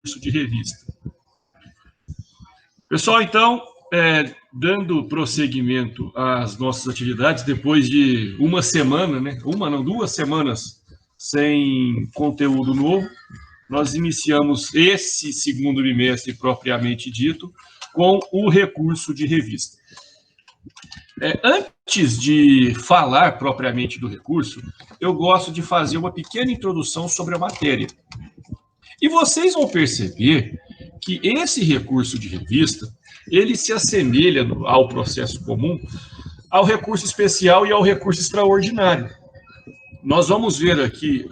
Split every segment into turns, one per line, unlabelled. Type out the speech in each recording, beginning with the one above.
de revista. Pessoal, então, dando prosseguimento às nossas atividades, depois de uma semana, né? Duas semanas sem conteúdo novo, nós iniciamos esse segundo bimestre, propriamente dito, com o recurso de revista. Antes de falar propriamente do recurso, eu gosto de fazer uma pequena introdução sobre a matéria. E vocês vão perceber que esse recurso de revista, ele se assemelha ao processo comum, ao recurso especial e ao recurso extraordinário. Nós vamos ver aqui,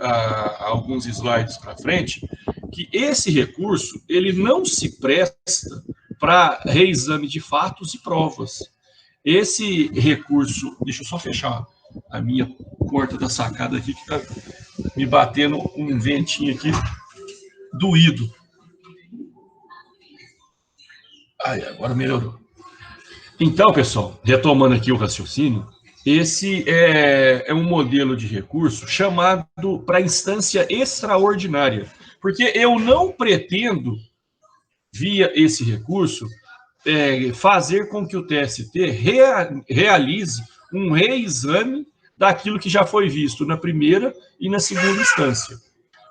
alguns slides para frente, que esse recurso, ele não se presta para reexame de fatos e provas. Esse recurso, deixa eu só fechar a minha porta da sacada aqui, que está me batendo um ventinho aqui, doído. Ai, agora melhorou. Então, pessoal, retomando aqui o raciocínio, esse é um modelo de recurso chamado para instância extraordinária, porque eu não pretendo, via esse recurso, fazer com que o TST realize um reexame daquilo que já foi visto na primeira e na segunda instância.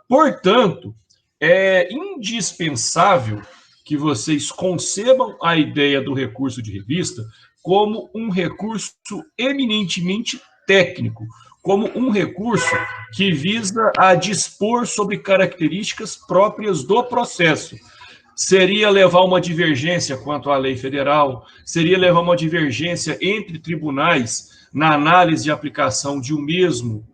Portanto, é indispensável que vocês concebam a ideia do recurso de revista como um recurso eminentemente técnico, como um recurso que visa a dispor sobre características próprias do processo. Seria levar uma divergência quanto à lei federal, seria levar uma divergência entre tribunais na análise e aplicação de um mesmo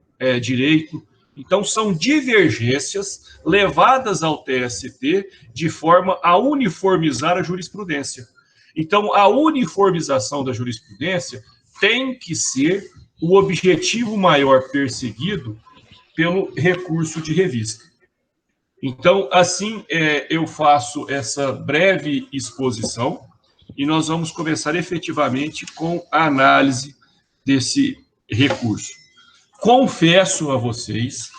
direito. Então, são divergências levadas ao TST de forma a uniformizar a jurisprudência. Então, a uniformização da jurisprudência tem que ser o objetivo maior perseguido pelo recurso de revista. Então, assim, eu faço essa breve exposição e nós vamos começar efetivamente com a análise desse recurso. Confesso a vocês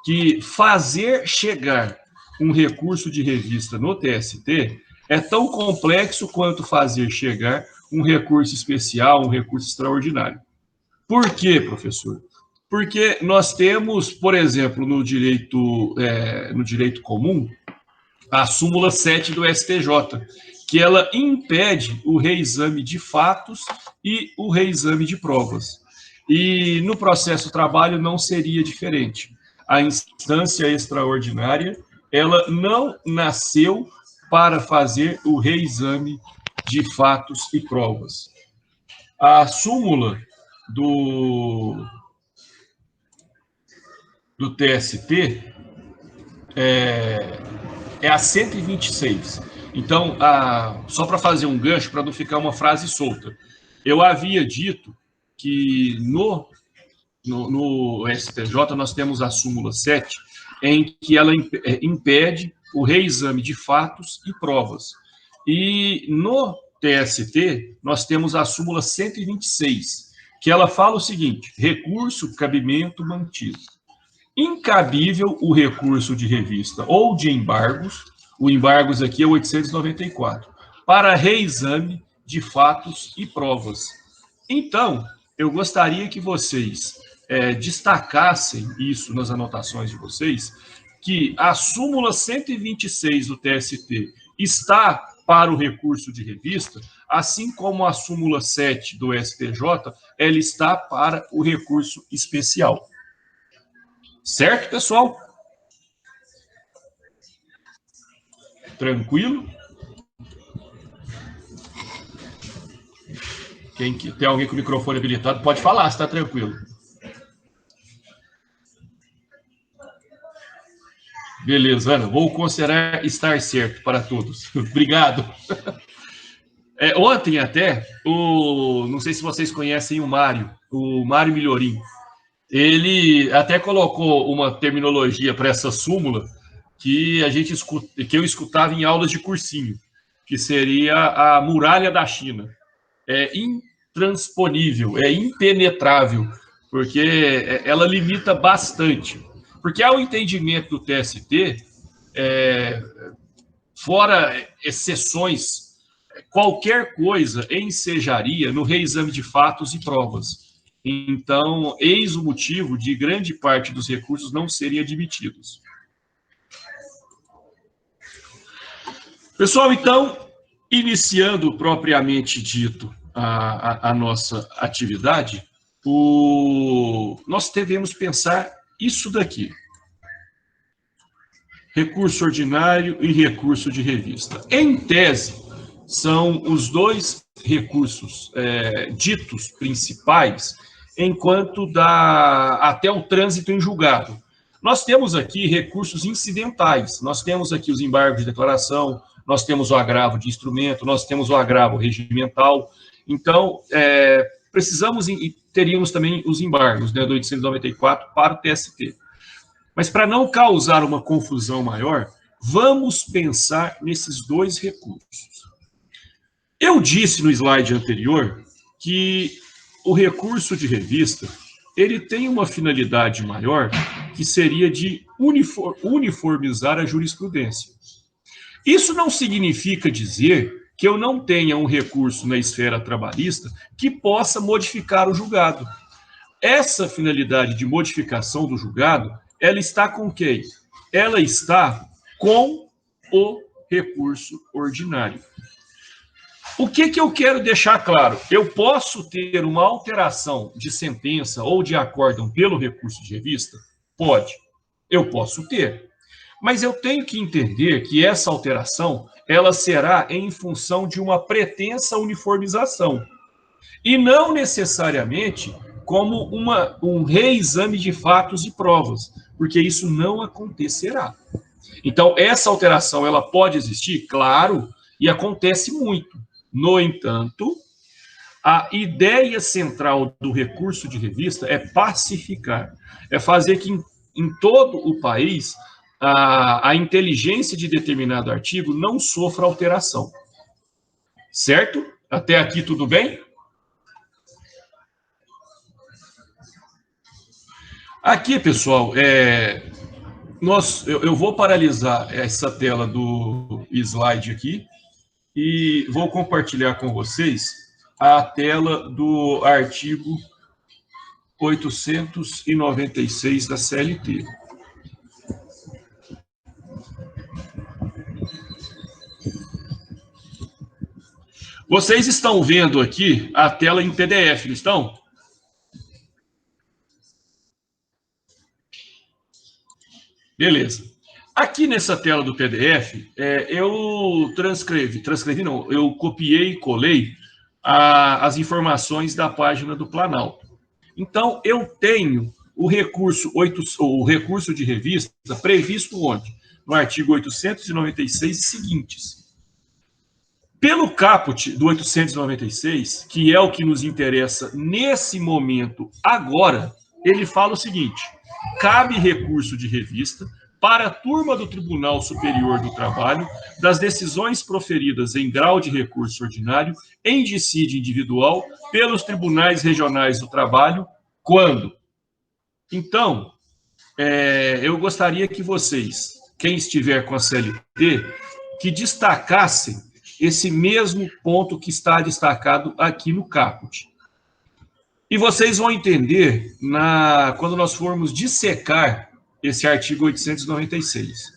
que fazer chegar um recurso de revista no TST é tão complexo quanto fazer chegar um recurso especial, um recurso extraordinário. Por quê, professor? Porque nós temos, por exemplo, no direito comum, a súmula 7 do STJ, que ela impede o reexame de fatos e o reexame de provas. E no processo trabalho não seria diferente. A instância extraordinária, ela não nasceu para fazer o reexame de fatos e provas. A súmula do TST é a 126. Então, só para fazer um gancho, para não ficar uma frase solta, eu havia dito que no STJ nós temos a súmula 7, em que ela impede o reexame de fatos e provas. E no TST nós temos a súmula 126, que ela fala o seguinte: recurso, cabimento mantido. Incabível o recurso de revista ou de embargos, o embargos aqui é 894, para reexame de fatos e provas. Então, eu gostaria que vocês destacassem isso nas anotações de vocês, que a súmula 126 do TST está para o recurso de revista, assim como a súmula 7 do STJ, ela está para o recurso especial. Certo, pessoal? Tranquilo? Tem alguém com o microfone habilitado, pode falar, se está tranquilo. Beleza, Ana, vou considerar estar certo para todos. Obrigado. Ontem até, não sei se vocês conhecem o Mário Milhorim. Ele até colocou uma terminologia para essa súmula que eu escutava em aulas de cursinho, que seria a muralha da China. É intransponível, é impenetrável, porque ela limita bastante. Porque ao entendimento do TST, fora exceções, qualquer coisa ensejaria no reexame de fatos e provas. Então, eis o motivo de grande parte dos recursos não serem admitidos. Pessoal, então, iniciando propriamente dito a nossa atividade, nós devemos pensar isso daqui. Recurso ordinário e recurso de revista. Em tese, são os dois recursos ditos principais, enquanto até o trânsito em julgado. Nós temos aqui recursos incidentais, nós temos aqui os embargos de declaração, nós temos o agravo de instrumento, nós temos o agravo regimental. Então, precisamos e teríamos também os embargos, né, do 894 para o TST. Mas para não causar uma confusão maior, vamos pensar nesses dois recursos. Eu disse no slide anterior que o recurso de revista ele tem uma finalidade maior, que seria de uniformizar a jurisprudência. Isso não significa dizer que eu não tenha um recurso na esfera trabalhista que possa modificar o julgado. Essa finalidade de modificação do julgado, ela está com quem? Ela está com o recurso ordinário. O que eu quero deixar claro? Eu posso ter uma alteração de sentença ou de acórdão pelo recurso de revista? Pode. Eu posso ter. Mas eu tenho que entender que essa alteração, ela será em função de uma pretensa uniformização. E não necessariamente como um reexame de fatos e provas, porque isso não acontecerá. Então, essa alteração, ela pode existir? Claro, e acontece muito. No entanto, a ideia central do recurso de revista é pacificar, é fazer que em todo o país a inteligência de determinado artigo não sofra alteração. Certo? Até aqui tudo bem? Aqui, pessoal, eu vou paralisar essa tela do slide aqui e vou compartilhar com vocês a tela do artigo 896 da CLT. Vocês estão vendo aqui a tela em PDF, não estão? Beleza. Aqui nessa tela do PDF, eu eu copiei e colei as informações da página do Planalto. Então, eu tenho o recurso de revista previsto onde? No artigo 896 e seguintes. Pelo caput do 896, que é o que nos interessa nesse momento agora, ele fala o seguinte: cabe recurso de revista para a turma do Tribunal Superior do Trabalho das decisões proferidas em grau de recurso ordinário em dissídio individual pelos tribunais regionais do trabalho, quando? Então, eu gostaria que vocês, quem estiver com a CLT, que destacassem esse mesmo ponto que está destacado aqui no caput. E vocês vão entender quando nós formos dissecar esse artigo 896.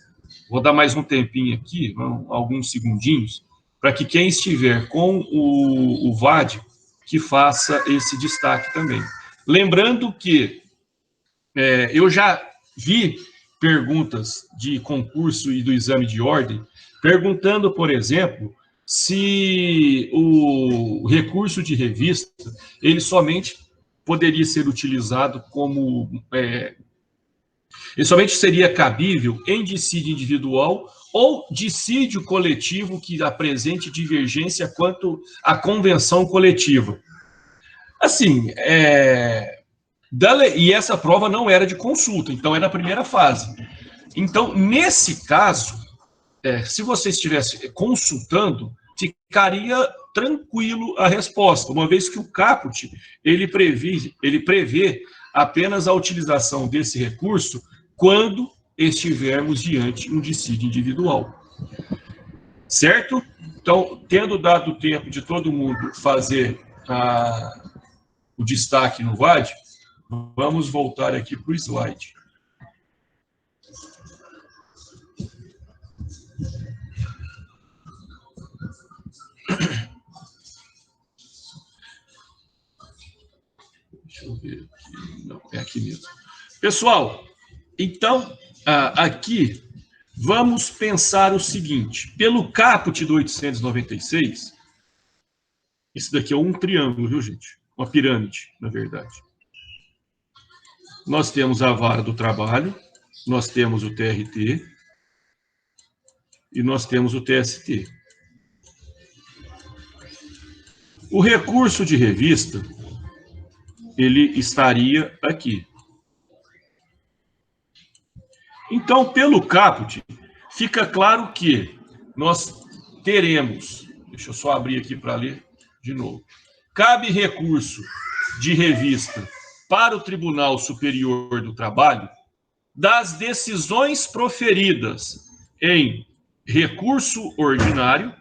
Vou dar mais um tempinho aqui, alguns segundinhos, para que quem estiver com o VAD, que faça esse destaque também. Lembrando que eu já vi perguntas de concurso e do exame de ordem, perguntando, por exemplo, se o recurso de revista, ele somente poderia ser utilizado como... ele somente seria cabível em dissídio individual ou dissídio coletivo que apresente divergência quanto à convenção coletiva. Assim, e essa prova não era de consulta, então era a primeira fase. Então, nesse caso, se você estivesse consultando, ficaria tranquilo a resposta, uma vez que o caput ele prevê apenas a utilização desse recurso quando estivermos diante de um dissídio individual. Certo? Então, tendo dado o tempo de todo mundo fazer o destaque no VAD, vamos voltar aqui para o slide. Deixa eu ver aqui. Não, é aqui mesmo. Pessoal, então, aqui, vamos pensar o seguinte. Pelo caput do 896, isso daqui é um triângulo, viu, gente? Uma pirâmide, na verdade. Nós temos a vara do trabalho, nós temos o TRT e nós temos o TST. O recurso de revista, ele estaria aqui. Então, pelo caput, fica claro que nós teremos, deixa eu só abrir aqui para ler de novo, cabe recurso de revista para o Tribunal Superior do Trabalho das decisões proferidas em recurso ordinário,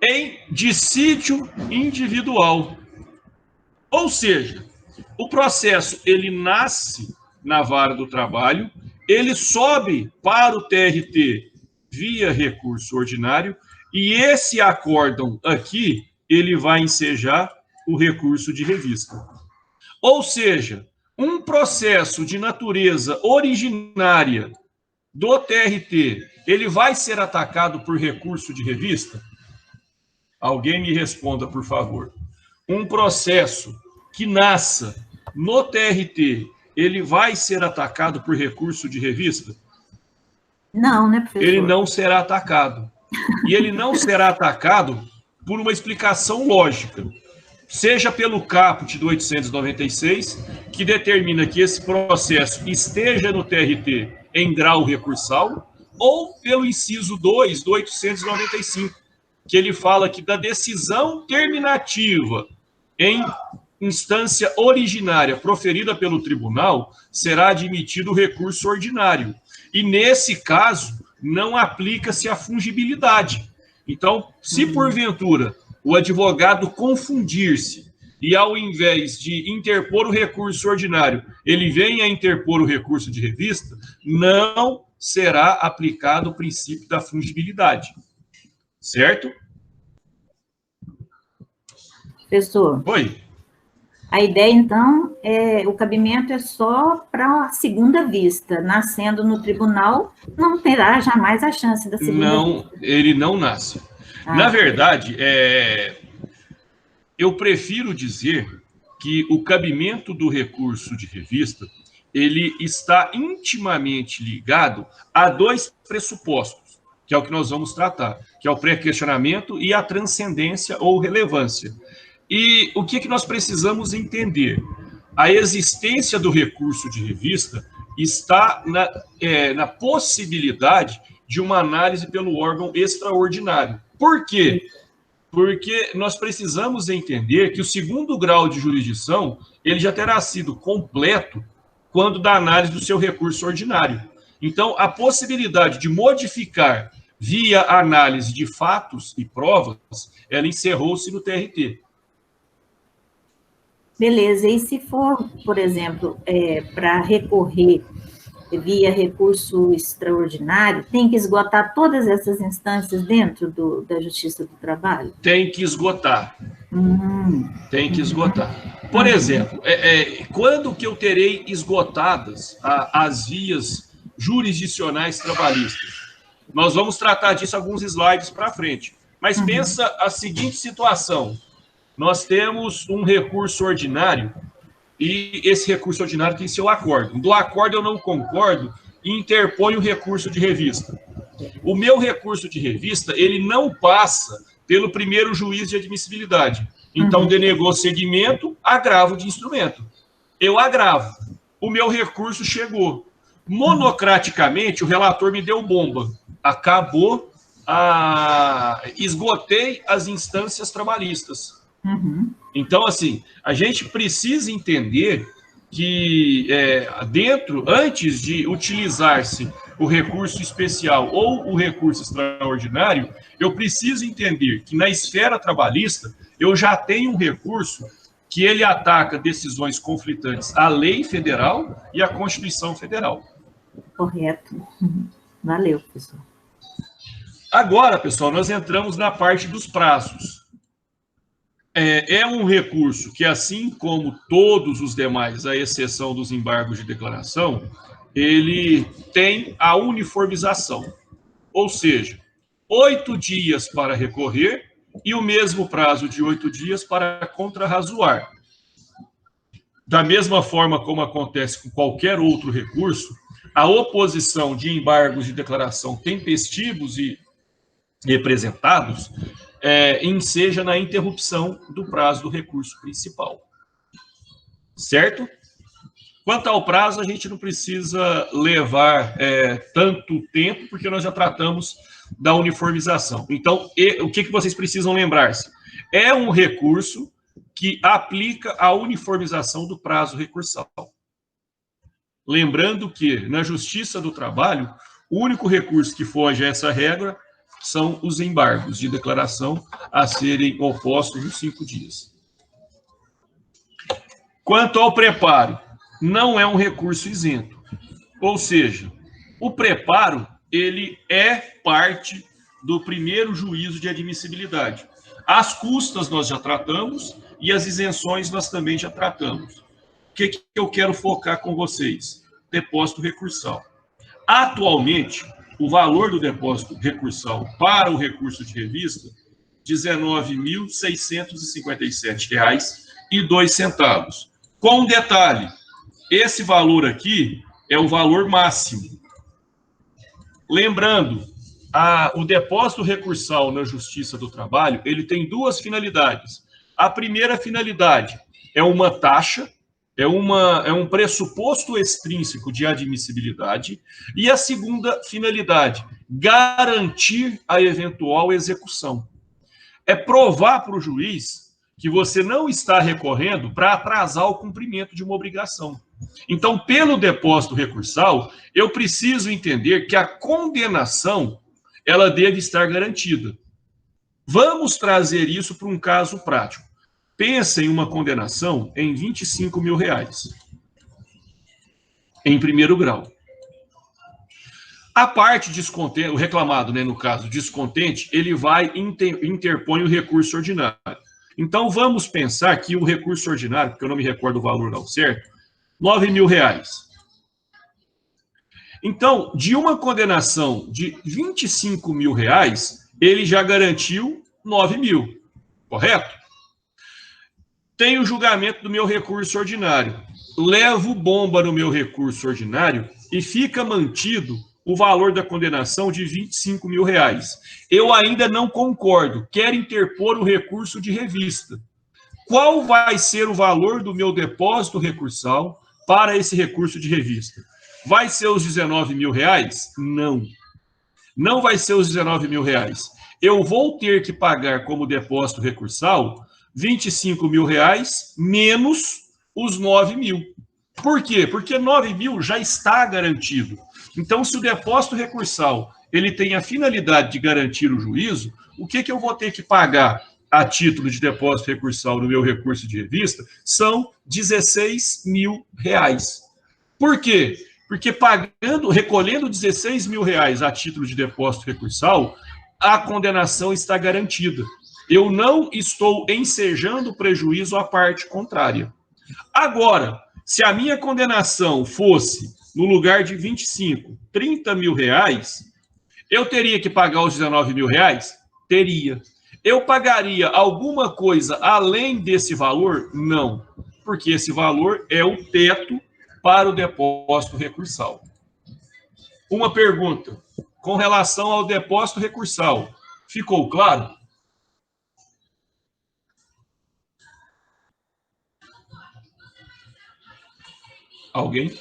em dissídio individual. Ou seja, o processo ele nasce na vara do trabalho, ele sobe para o TRT via recurso ordinário e esse acórdão aqui ele vai ensejar o recurso de revista. Ou seja, um processo de natureza originária do TRT, ele vai ser atacado por recurso de revista? Alguém me responda, por favor. Um processo que nasça no TRT, ele vai ser atacado por recurso de revista?
Não, né, professor?
Ele não será atacado. E ele não será atacado por uma explicação lógica. Seja pelo caput do 896, que determina que esse processo esteja no TRT em grau recursal, ou pelo inciso 2 do 895, que ele fala que da decisão terminativa em instância originária proferida pelo tribunal, será admitido o recurso ordinário. E, nesse caso, não aplica-se a fungibilidade. Então, se porventura o advogado confundir-se e, ao invés de interpor o recurso ordinário, ele venha a interpor o recurso de revista, não será aplicado o princípio da fungibilidade. Certo?
Professor.
Oi.
A ideia, então, o cabimento é só para a segunda vista. Nascendo no tribunal, não terá jamais a chance da segunda vista.
Ele não nasce. Na verdade, eu prefiro dizer que o cabimento do recurso de revista, ele está intimamente ligado a dois pressupostos, que é o que nós vamos tratar, que é o pré-questionamento e a transcendência ou relevância. E o que nós precisamos entender? A existência do recurso de revista está na possibilidade de uma análise pelo órgão extraordinário. Por quê? Porque nós precisamos entender que o segundo grau de jurisdição ele já terá sido completo quando da análise do seu recurso ordinário. Então, a possibilidade de modificar via análise de fatos e provas, ela encerrou-se no TRT.
Beleza, e se for, por exemplo, para recorrer via recurso extraordinário, tem que esgotar todas essas instâncias dentro da Justiça do Trabalho?
Tem que esgotar. Tem que esgotar. Por exemplo, quando que eu terei esgotadas as vias jurisdicionais trabalhistas? Nós vamos tratar disso alguns slides para frente. Mas pensa a seguinte situação. Nós temos um recurso ordinário e esse recurso ordinário tem seu acórdão. Do acórdão eu não concordo e interponho o recurso de revista. O meu recurso de revista, ele não passa pelo primeiro juiz de admissibilidade. Então, denegou segmento, agravo de instrumento. Eu agravo. O meu recurso chegou. Monocraticamente, o relator me deu bomba. Acabou, esgotei as instâncias trabalhistas. Então, assim, a gente precisa entender que antes de utilizar-se o recurso especial ou o recurso extraordinário, eu preciso entender que na esfera trabalhista eu já tenho um recurso que ele ataca decisões conflitantes à lei federal e à Constituição Federal.
Correto. Valeu, pessoal.
Agora, pessoal, nós entramos na parte dos prazos. É um recurso que, assim como todos os demais, à exceção dos embargos de declaração, ele tem a uniformização. Ou seja, 8 dias para recorrer e o mesmo prazo de 8 dias para contrarrazoar. Da mesma forma como acontece com qualquer outro recurso, a oposição de embargos de declaração tempestivos e representados enseja na interrupção do prazo do recurso principal. Certo? Quanto ao prazo, a gente não precisa levar tanto tempo, porque nós já tratamos da uniformização. Então, o que vocês precisam lembrar-se? É um recurso que aplica a uniformização do prazo recursal. Lembrando que, na Justiça do Trabalho, o único recurso que foge a essa regra são os embargos de declaração a serem opostos nos 5 dias. Quanto ao preparo, não é um recurso isento. Ou seja, o preparo, ele é parte do primeiro juízo de admissibilidade. As custas nós já tratamos e as isenções nós também já tratamos. O que eu quero focar com vocês? Depósito recursal. Atualmente, o valor do depósito recursal para o recurso de revista, R$ 19.657,02. Com um detalhe, esse valor aqui é o valor máximo. Lembrando, o depósito recursal na Justiça do Trabalho, ele tem 2 finalidades. A primeira finalidade é uma taxa, é um pressuposto extrínseco de admissibilidade, e a segunda finalidade, garantir a eventual execução. É provar para o juiz que você não está recorrendo para atrasar o cumprimento de uma obrigação. Então, pelo depósito recursal, eu preciso entender que a condenação ela deve estar garantida. Vamos trazer isso para um caso prático. Pensa em uma condenação em R$ 25 mil, em primeiro grau. A parte descontente, o reclamado, né, no caso, descontente, ele vai interpõe o recurso ordinário. Então, vamos pensar que o recurso ordinário, porque eu não me recordo o valor ao certo, R$ 9 mil. Então, de uma condenação de R$ 25 mil, ele já garantiu 9 mil, correto? Tenho o julgamento do meu recurso ordinário. Levo bomba no meu recurso ordinário e fica mantido o valor da condenação de R$ 25 mil. Eu ainda não concordo, quero interpor o recurso de revista. Qual vai ser o valor do meu depósito recursal para esse recurso de revista? Vai ser os R$ 19 mil? Não. Não vai ser os R$ 19 mil. Eu vou ter que pagar como depósito recursal R$ 25 mil menos os 9 mil. Por quê? Porque 9 mil já está garantido. Então, se o depósito recursal ele tem a finalidade de garantir o juízo, o que eu vou ter que pagar a título de depósito recursal no meu recurso de revista são R$ 16 mil. Por quê? Porque recolhendo R$ 16 mil a título de depósito recursal, a condenação está garantida. Eu não estou ensejando prejuízo à parte contrária. Agora, se a minha condenação fosse, no lugar de 25, 30 mil reais, eu teria que pagar os 19 mil reais? Teria. Eu pagaria alguma coisa além desse valor? Não, porque esse valor é o teto para o depósito recursal. Uma pergunta, com relação ao depósito recursal, ficou claro? Alguém?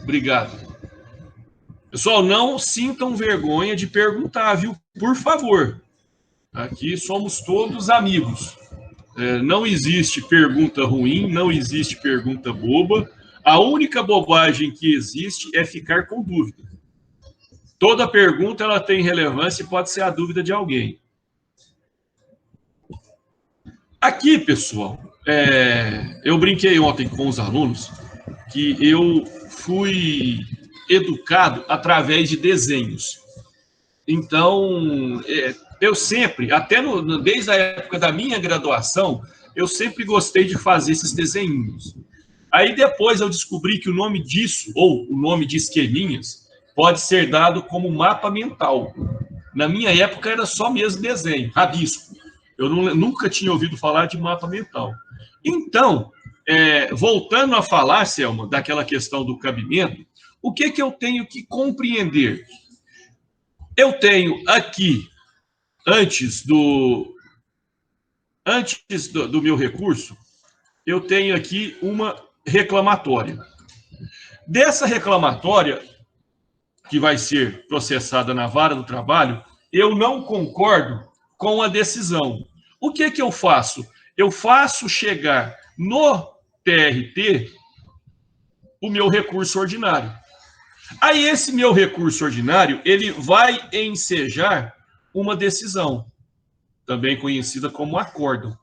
Obrigado. Pessoal, não sintam vergonha de perguntar, viu? Por favor. Aqui somos todos amigos. Não existe pergunta ruim, não existe pergunta boba. A única bobagem que existe é ficar com dúvida. Toda pergunta ela tem relevância e pode ser a dúvida de alguém. Aqui, pessoal, eu brinquei ontem com os alunos que eu fui educado através de desenhos. Então, eu sempre, desde a época da minha graduação, eu sempre gostei de fazer esses desenhos. Aí depois eu descobri que o nome disso, ou o nome de esqueminhas, pode ser dado como mapa mental. Na minha época era só mesmo desenho, rabisco. Eu nunca tinha ouvido falar de mapa mental. Então, voltando a falar, Selma, daquela questão do cabimento, o que eu tenho que compreender? Eu tenho aqui, antes do meu recurso, eu tenho aqui uma reclamatória. Dessa reclamatória, que vai ser processada na vara do trabalho, eu não concordo com a decisão. O que eu faço? Eu faço chegar no TRT o meu recurso ordinário. Aí esse meu recurso ordinário, ele vai ensejar uma decisão, também conhecida como acórdão.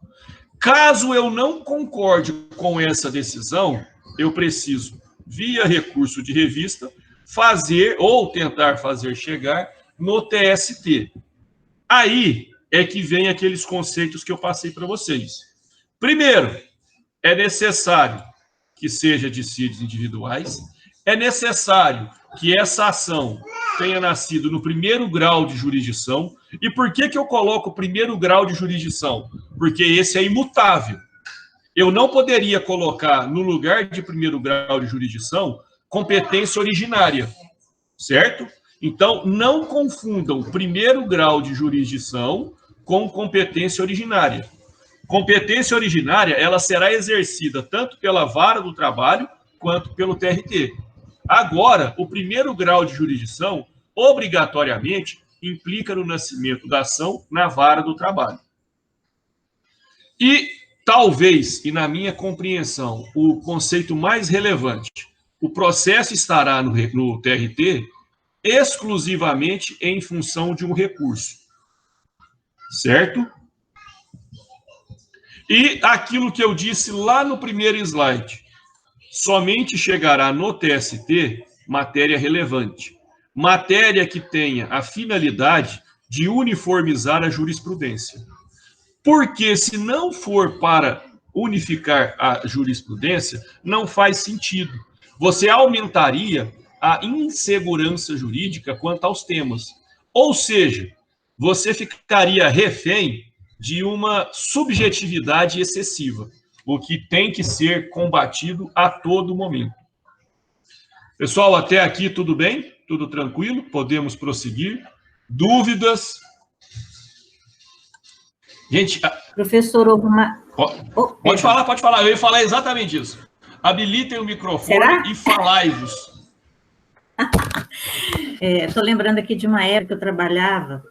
Caso eu não concorde com essa decisão, eu preciso, via recurso de revista, fazer ou tentar fazer chegar no TST. Aí é que vem aqueles conceitos que eu passei para vocês. Primeiro, é necessário que seja dissídios individuais, é necessário que essa ação tenha nascido no primeiro grau de jurisdição. E por que eu coloco o primeiro grau de jurisdição? Porque esse é imutável. Eu não poderia colocar no lugar de primeiro grau de jurisdição competência originária, certo? Então, não confundam primeiro grau de jurisdição com competência originária. Competência originária, ela será exercida tanto pela vara do trabalho quanto pelo TRT. Agora, o primeiro grau de jurisdição, obrigatoriamente, implica no nascimento da ação na vara do trabalho. E, talvez, e na minha compreensão, o conceito mais relevante, o processo estará no TRT exclusivamente em função de um recurso. Certo? E aquilo que eu disse lá no primeiro slide, somente chegará no TST matéria relevante. Matéria que tenha a finalidade de uniformizar a jurisprudência. Porque se não for para unificar a jurisprudência, não faz sentido. Você aumentaria a insegurança jurídica quanto aos temas. Ou seja, você ficaria refém de uma subjetividade excessiva, o que tem que ser combatido a todo momento. Pessoal, até aqui tudo bem? Tudo tranquilo? Podemos prosseguir? Dúvidas? Gente...
Professor, alguma...
Pode falar. Eu ia falar exatamente isso. Habilitem o microfone e falai-vos.
Estou lembrando aqui de uma época que eu trabalhava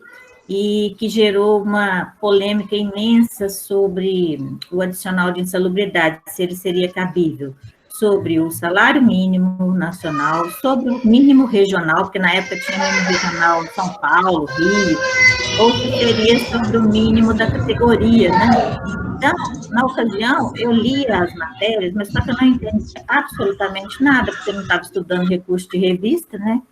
e que gerou uma polêmica imensa sobre o adicional de insalubridade, se ele seria cabível, sobre o salário mínimo nacional, sobre o mínimo regional, porque na época tinha mínimo regional em São Paulo, Rio, ou se seria sobre o mínimo da categoria, né? Então, na ocasião, eu lia as matérias, mas só que eu não entendi absolutamente nada, porque eu não estava estudando recurso de revista, né?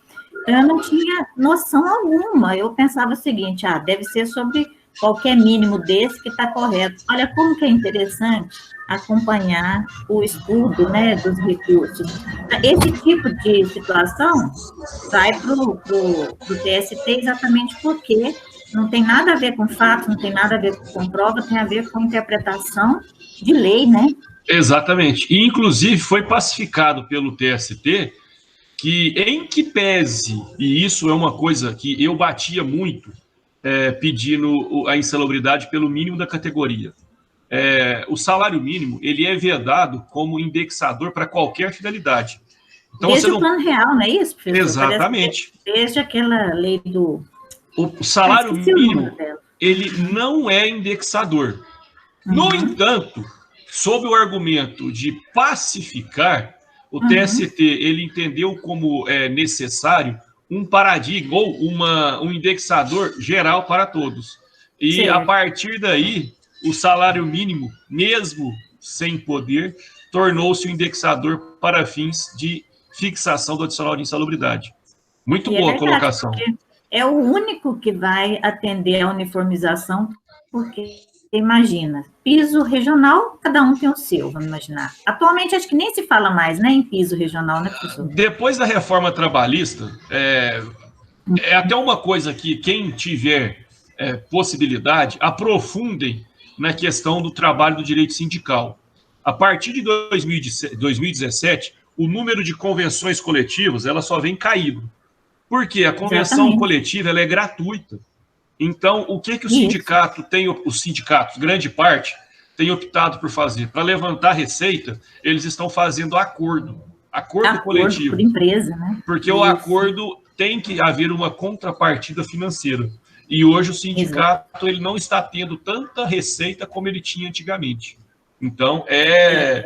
Então, eu não tinha noção alguma. Eu pensava o seguinte, deve ser sobre qualquer mínimo desse que está correto. Olha como que é interessante acompanhar o estudo, né, dos recursos. Esse tipo de situação vai para o TST exatamente porque não tem nada a ver com fato, não tem nada a ver com prova, tem a ver com interpretação de lei, né?
Exatamente. E, inclusive, foi pacificado pelo TST que, em que pese, e isso é uma coisa que eu batia muito, pedindo a insalubridade pelo mínimo da categoria. O salário mínimo, ele é vedado como indexador para qualquer finalidade. Então,
desde
você não...
o plano real, não é isso, professor?
Exatamente.
Desde aquela lei do...
O salário mínimo, ele não é indexador. No entanto, sob o argumento de pacificar, o TST ele entendeu como necessário um paradigma ou um indexador geral para todos. E
Certo.
a partir daí, o salário mínimo, mesmo sem poder, tornou-se um indexador para fins de fixação do adicional de insalubridade. Muito boa a colocação.
É o único que vai atender à uniformização, porque, imagina, piso regional, cada um tem o seu, vamos imaginar. Atualmente, acho que nem se fala mais, né, em piso regional, né, professor?
Depois da reforma trabalhista, é até uma coisa que quem tiver possibilidade, aprofundem na questão do trabalho do direito sindical. A partir de 2017, o número de convenções coletivas ela só vem caindo. Porque a convenção coletiva ela é gratuita. Então, o que o sindicato tem, os sindicatos, grande parte, tem optado por fazer? Para levantar receita, eles estão fazendo acordo coletivo.
Por empresa, né?
Porque o acordo tem que haver uma contrapartida financeira. E hoje o sindicato ele não está tendo tanta receita como ele tinha antigamente. Então, é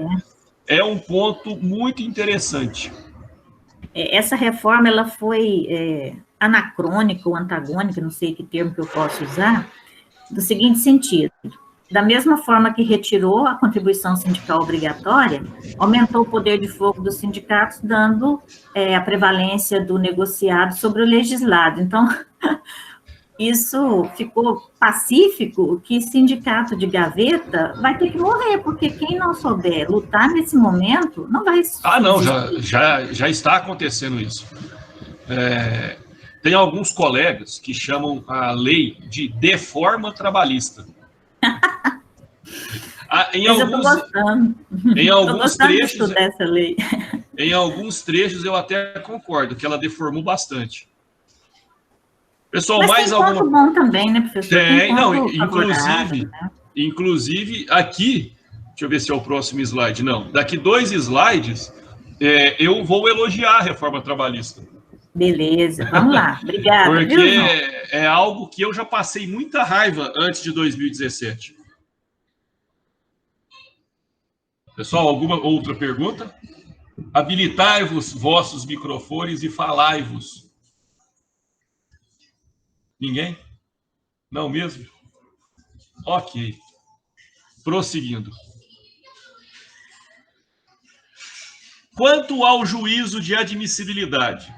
um ponto muito interessante.
Essa reforma ela foi anacrônica ou antagônica, não sei que termo que eu posso usar, do seguinte sentido: da mesma forma que retirou a contribuição sindical obrigatória, aumentou o poder de fogo dos sindicatos, dando a prevalência do negociado sobre o legislado. Então, isso ficou pacífico, que sindicato de gaveta vai ter que morrer, porque quem não souber lutar nesse momento não vai...
não, já está acontecendo isso. Tem alguns colegas que chamam a lei de deforma trabalhista.
Eu estou gostando.
Em alguns trechos,
dessa lei.
Em alguns trechos eu até concordo que ela deformou bastante. Pessoal,
mas
mais
tem ponto bom também, né, professor?
Tem não, inclusive aqui, deixa eu ver se é o próximo slide, não, daqui 2 slides, eu vou elogiar a reforma trabalhista.
Beleza, vamos lá, obrigada.
Porque é algo que eu já passei muita raiva antes de 2017. Pessoal, alguma outra pergunta? Habilitai-vos vossos microfones e falai-vos. Ninguém? Não mesmo? Ok. Prosseguindo. Quanto ao juízo de admissibilidade,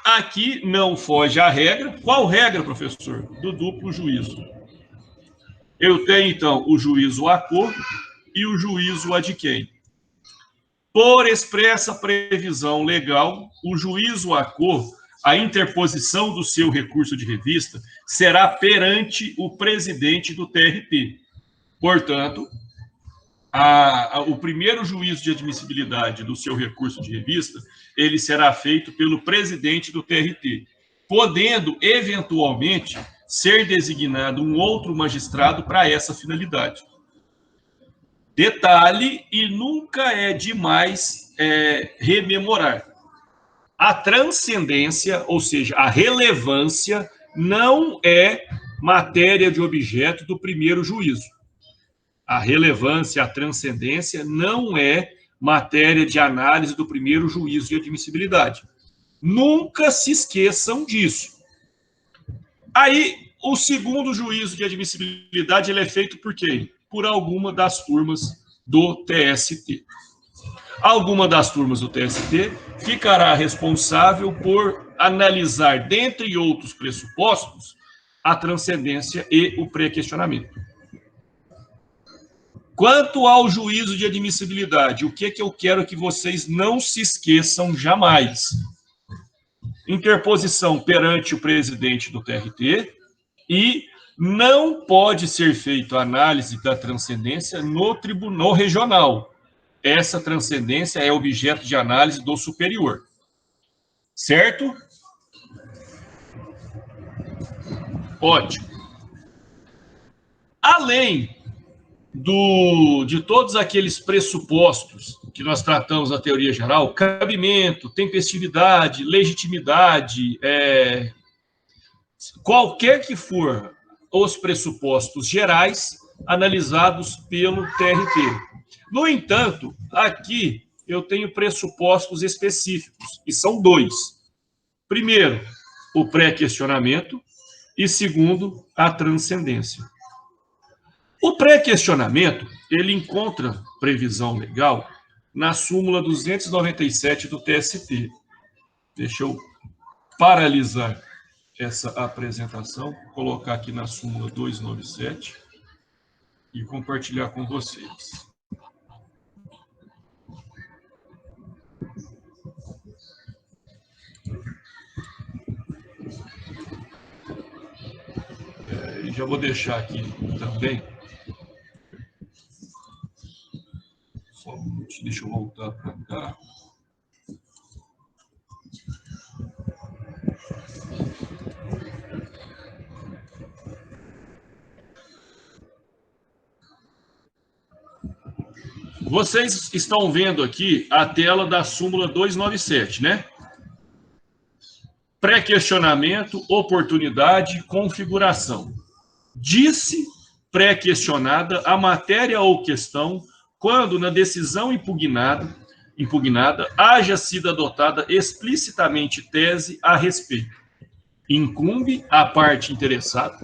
aqui não foge à regra. Qual regra, professor? Do duplo juízo. Eu tenho, então, o juízo a cor e o juízo a de quem? Por expressa previsão legal, o juízo a cor, a interposição do seu recurso de revista, será perante o presidente do TRT. Portanto, o primeiro juízo de admissibilidade do seu recurso de revista, ele será feito pelo presidente do TRT, podendo, eventualmente, ser designado um outro magistrado para essa finalidade. Detalhe, e nunca é demais rememorar, a transcendência, ou seja, a relevância, não é matéria de objeto do primeiro juízo. A relevância, a transcendência, não é matéria de análise do primeiro juízo de admissibilidade. Nunca se esqueçam disso. Aí, o segundo juízo de admissibilidade ele é feito por quem? Por alguma das turmas do TST. Alguma das turmas do TST ficará responsável por analisar, dentre outros pressupostos, a transcendência e o pré-questionamento. Quanto ao juízo de admissibilidade, o que eu quero que vocês não se esqueçam jamais? Interposição perante o presidente do TRT e não pode ser feita a análise da transcendência no tribunal regional. Essa transcendência é objeto de análise do superior. Certo? Ótimo. Além de todos aqueles pressupostos que nós tratamos na teoria geral, cabimento, tempestividade, legitimidade, qualquer que for os pressupostos gerais, analisados pelo TRT. No entanto, aqui eu tenho pressupostos específicos, e são dois. Primeiro, o pré-questionamento, e segundo, a transcendência. O pré-questionamento, ele encontra previsão legal na súmula 297 do TST. Deixa eu paralisar essa apresentação, colocar aqui na súmula 297 e compartilhar com vocês. E já vou deixar aqui também. Só um minuto, deixa eu voltar para cá. Vocês estão vendo aqui a tela da súmula 297, né? Pré-questionamento, oportunidade, configuração. Disse pré-questionada a matéria ou questão quando na decisão impugnada haja sido adotada explicitamente tese a respeito. Incumbe à parte interessada,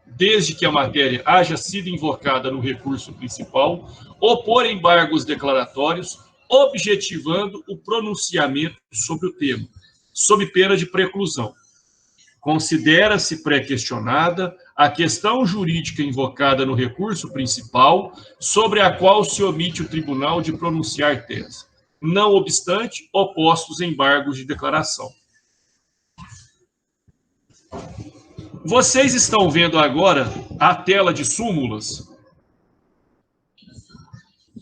desde que a matéria haja sido invocada no recurso principal, opor embargos declaratórios, objetivando o pronunciamento sobre o tema, sob pena de preclusão. Considera-se pré-questionada a questão jurídica invocada no recurso principal, sobre a qual se omite o tribunal de pronunciar tese, não obstante opostos embargos de declaração. Vocês estão vendo agora a tela de súmulas?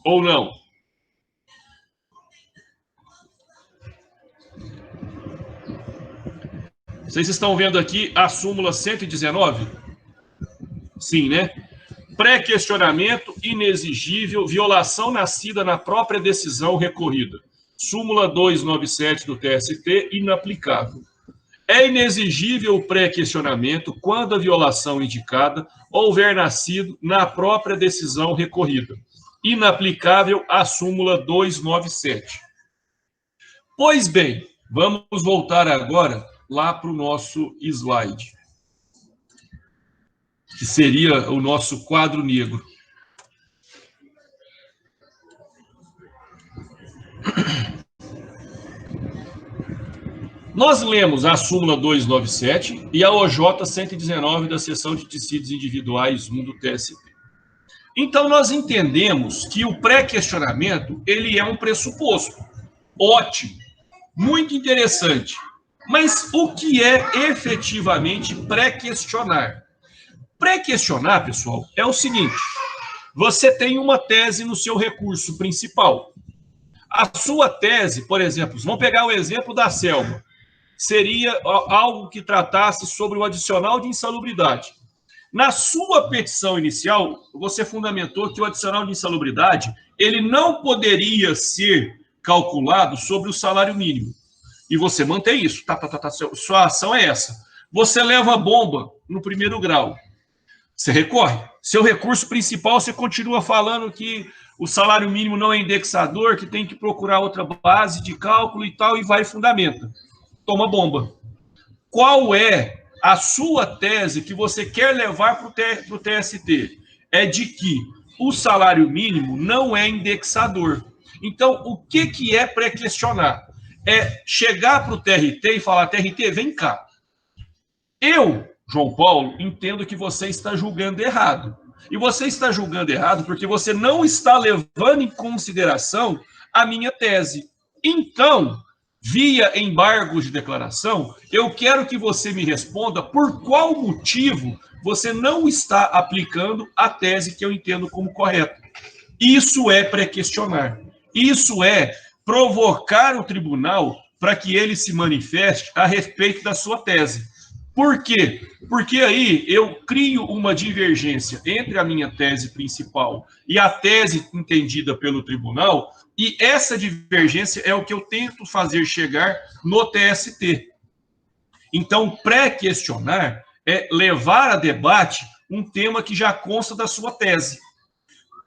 Ou não? Vocês estão vendo aqui a súmula 119? Sim, né? Pré-questionamento inexigível, violação nascida na própria decisão recorrida. Súmula 297 do TST, inaplicável. É inexigível o pré-questionamento quando a violação indicada houver nascido na própria decisão recorrida. Inaplicável a súmula 297. Pois bem, vamos voltar agora lá para o nosso slide, que seria o nosso quadro negro. Nós lemos a súmula 297 e a OJ 119 da seção de dissídios individuais 1 do TST. Então, nós entendemos que o pré-questionamento, ele é um pressuposto. Ótimo, muito interessante. Mas o que é efetivamente pré-questionar? Pré-questionar, pessoal, é o seguinte: você tem uma tese no seu recurso principal. A sua tese, por exemplo, vamos pegar o exemplo da Selma, seria algo que tratasse sobre o adicional de insalubridade. Na sua petição inicial, você fundamentou que o adicional de insalubridade ele não poderia ser calculado sobre o salário mínimo. E você mantém isso. Sua ação é essa. Você leva a bomba no primeiro grau. Você recorre. Seu recurso principal, você continua falando que o salário mínimo não é indexador, que tem que procurar outra base de cálculo e tal, e vai e fundamenta. Toma bomba. Qual é a sua tese que você quer levar para o TST? É de que o salário mínimo não é indexador. Então, o que é pré-questionar? É chegar para o TRT e falar: TRT, vem cá. Eu, João Paulo, entendo que você está julgando errado. E você está julgando errado porque você não está levando em consideração a minha tese. Então, via embargos de declaração, eu quero que você me responda por qual motivo você não está aplicando a tese que eu entendo como correta. Isso é pré-questionar. Isso é provocar o tribunal para que ele se manifeste a respeito da sua tese. Por quê? Porque aí eu crio uma divergência entre a minha tese principal e a tese entendida pelo tribunal, e essa divergência é o que eu tento fazer chegar no TST. Então, pré-questionar é levar a debate um tema que já consta da sua tese.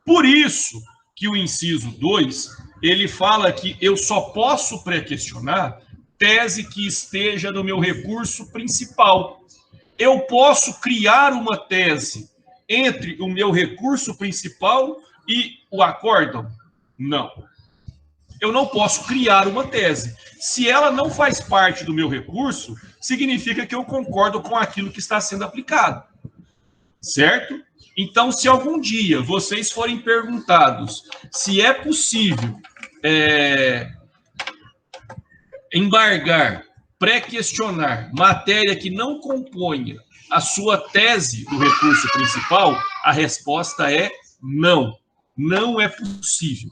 Por isso que o inciso 2, ele fala que eu só posso pré-questionar tese que esteja no meu recurso principal. Eu posso criar uma tese entre o meu recurso principal e o acórdão? Não. Eu não posso criar uma tese. Se ela não faz parte do meu recurso, significa que eu concordo com aquilo que está sendo aplicado. Certo? Então, se algum dia vocês forem perguntados se é possível embargar, pré-questionar matéria que não componha a sua tese do recurso principal, a resposta é não. Não é possível.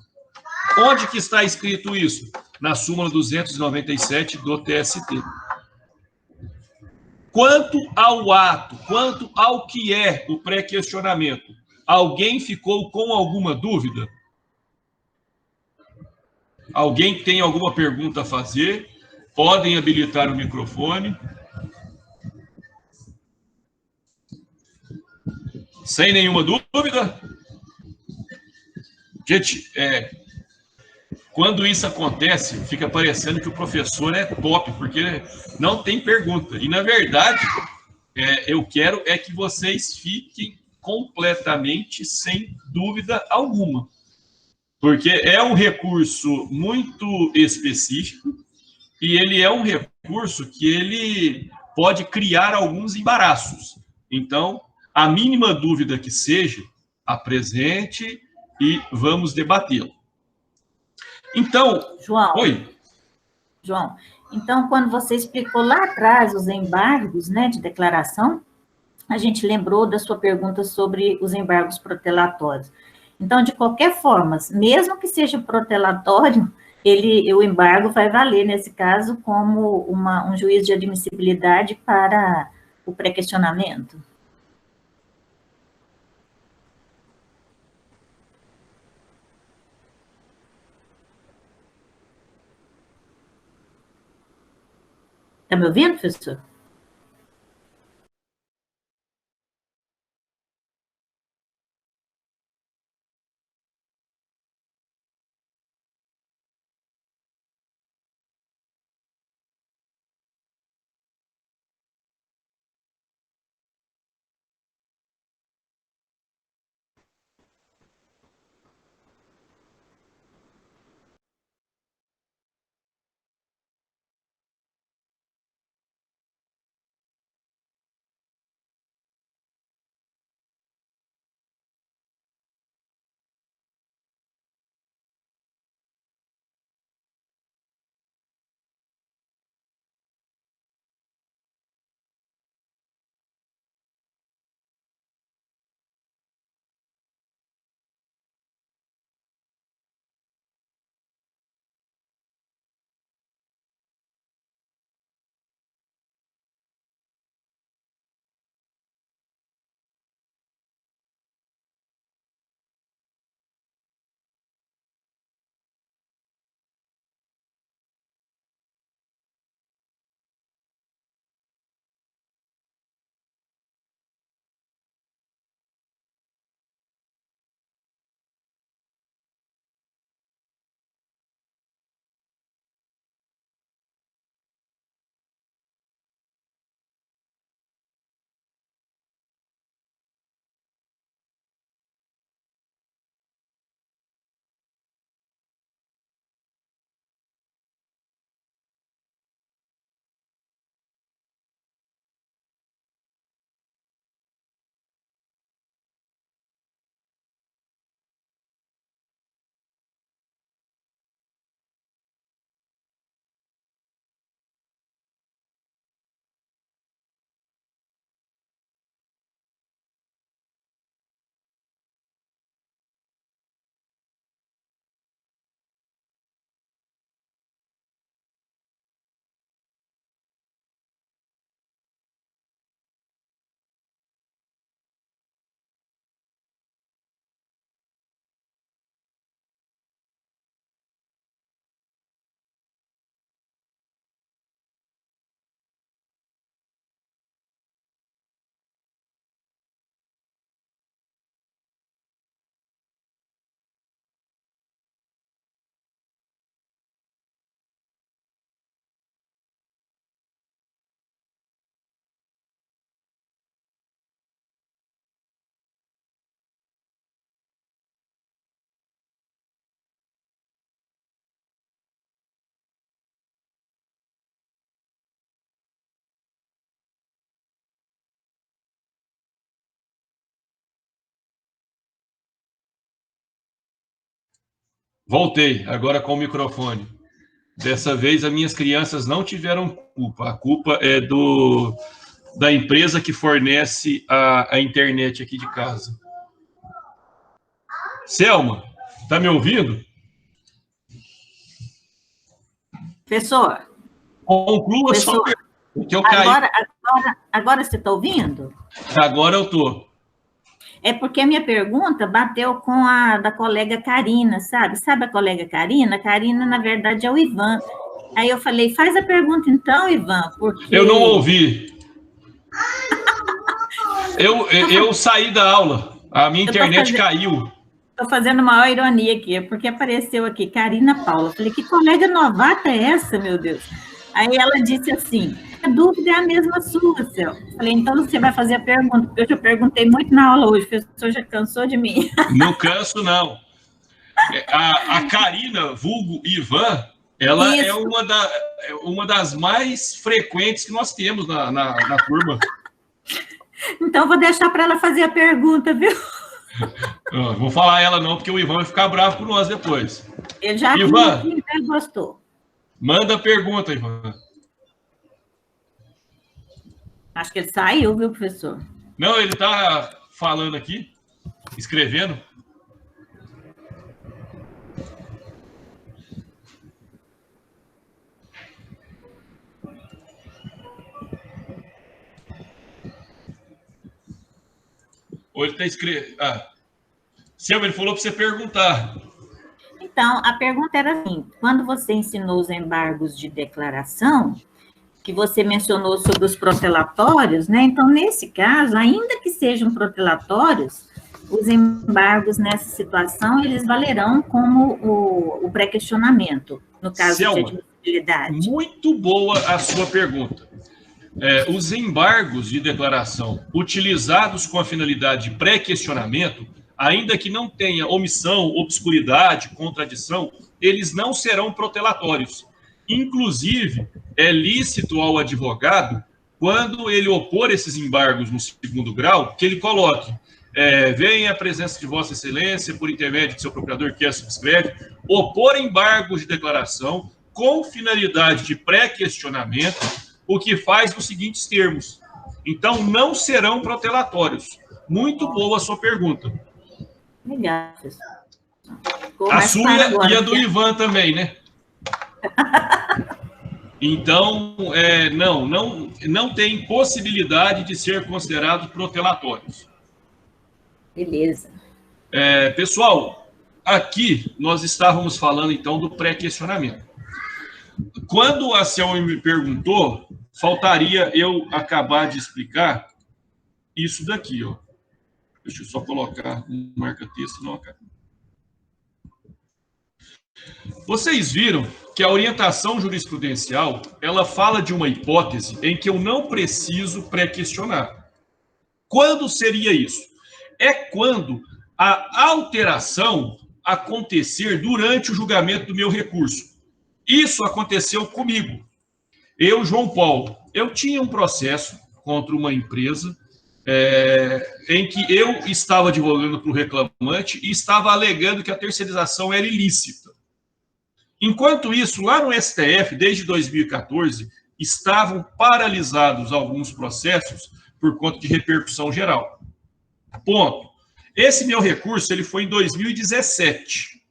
Onde que está escrito isso? Na súmula 297 do TST. Quanto ao ato, quanto ao que é o pré-questionamento, alguém ficou com alguma dúvida? Alguém tem alguma pergunta a fazer? Podem habilitar o microfone. Sem nenhuma dúvida? Gente, quando isso acontece, fica parecendo que o professor é top, porque não tem pergunta. E, na verdade, eu quero que vocês fiquem completamente sem dúvida alguma. Porque é um recurso muito específico e ele é um recurso que ele pode criar alguns embaraços. Então, a mínima dúvida que seja, apresente e vamos debatê-lo. Então, oi.
João, então, quando você explicou lá atrás os embargos, né, de declaração, a gente lembrou da sua pergunta sobre os embargos protelatórios. Então, de qualquer forma, mesmo que seja protelatório, o embargo vai valer, nesse caso, como um juízo de admissibilidade para o pré-questionamento. Está me ouvindo, professor?
Voltei, agora com o microfone. Dessa vez, as minhas crianças não tiveram culpa. A culpa é da empresa que fornece a internet aqui de casa. Selma, tá me ouvindo?
Professor,
Conclua sua
professor,
pergunta, que eu caí.
agora você está ouvindo?
Agora eu tô.
É porque a minha pergunta bateu com a da colega Karina, sabe? Sabe a colega Karina? A Karina, na verdade, é o Ivan. Aí eu falei, faz a pergunta então, Ivan, porque...
Eu não ouvi. Eu saí da aula. A minha internet caiu.
Estou fazendo uma ironia aqui, porque apareceu aqui Karina Paula. Falei, que colega novata é essa, meu Deus? Aí ela disse assim, a dúvida é a mesma sua, Céu. Falei, então você vai fazer a pergunta, porque eu já perguntei muito na aula hoje, o professor já cansou de mim.
Não canso, não. A Karina, vulgo Ivan, ela é uma das mais frequentes que nós temos na turma.
Então, vou deixar para ela fazer a pergunta, viu?
Não vou falar ela não, porque o Ivan vai ficar bravo com nós depois.
Ele já
Ivan,
ele gostou.
Manda a pergunta, Ivan.
Acho que ele saiu, viu, professor?
Não, ele está falando aqui, escrevendo. Ou ele está escrevendo. Selma, ele falou para você perguntar.
Então, a pergunta era assim: quando você ensinou os embargos de declaração, que você mencionou sobre os protelatórios, né? Então, nesse caso, ainda que sejam protelatórios, os embargos nessa situação, eles valerão como o pré-questionamento, no caso
Selma,
de admissibilidade.
Muito boa a sua pergunta. Os embargos de declaração utilizados com a finalidade de pré-questionamento, ainda que não tenha omissão, obscuridade, contradição, eles não serão protelatórios. Inclusive, é lícito ao advogado, quando ele opor esses embargos no segundo grau, que ele coloque, venha a presença de Vossa Excelência, por intermédio de seu procurador que a subscreve, opor embargos de declaração com finalidade de pré-questionamento, o que faz nos seguintes termos. Então, não serão protelatórios. Muito boa a sua pergunta.
Legal.
A sua e a do Ivan também, né? Então, não tem possibilidade de ser considerados protelatórios.
Beleza.
Pessoal, aqui nós estávamos falando, então, do pré-questionamento. Quando a Selma me perguntou, faltaria eu acabar de explicar isso daqui, ó. Deixa eu só colocar um marca-texto, não acaba. Vocês viram que a orientação jurisprudencial, ela fala de uma hipótese em que eu não preciso pré-questionar. Quando seria isso? É quando a alteração acontecer durante o julgamento do meu recurso. Isso aconteceu comigo. Eu, João Paulo, eu tinha um processo contra uma empresa em que eu estava advogando para o reclamante e estava alegando que a terceirização era ilícita. Enquanto isso, lá no STF, desde 2014, estavam paralisados alguns processos por conta de repercussão geral. Ponto. Esse meu recurso ele foi em 2017.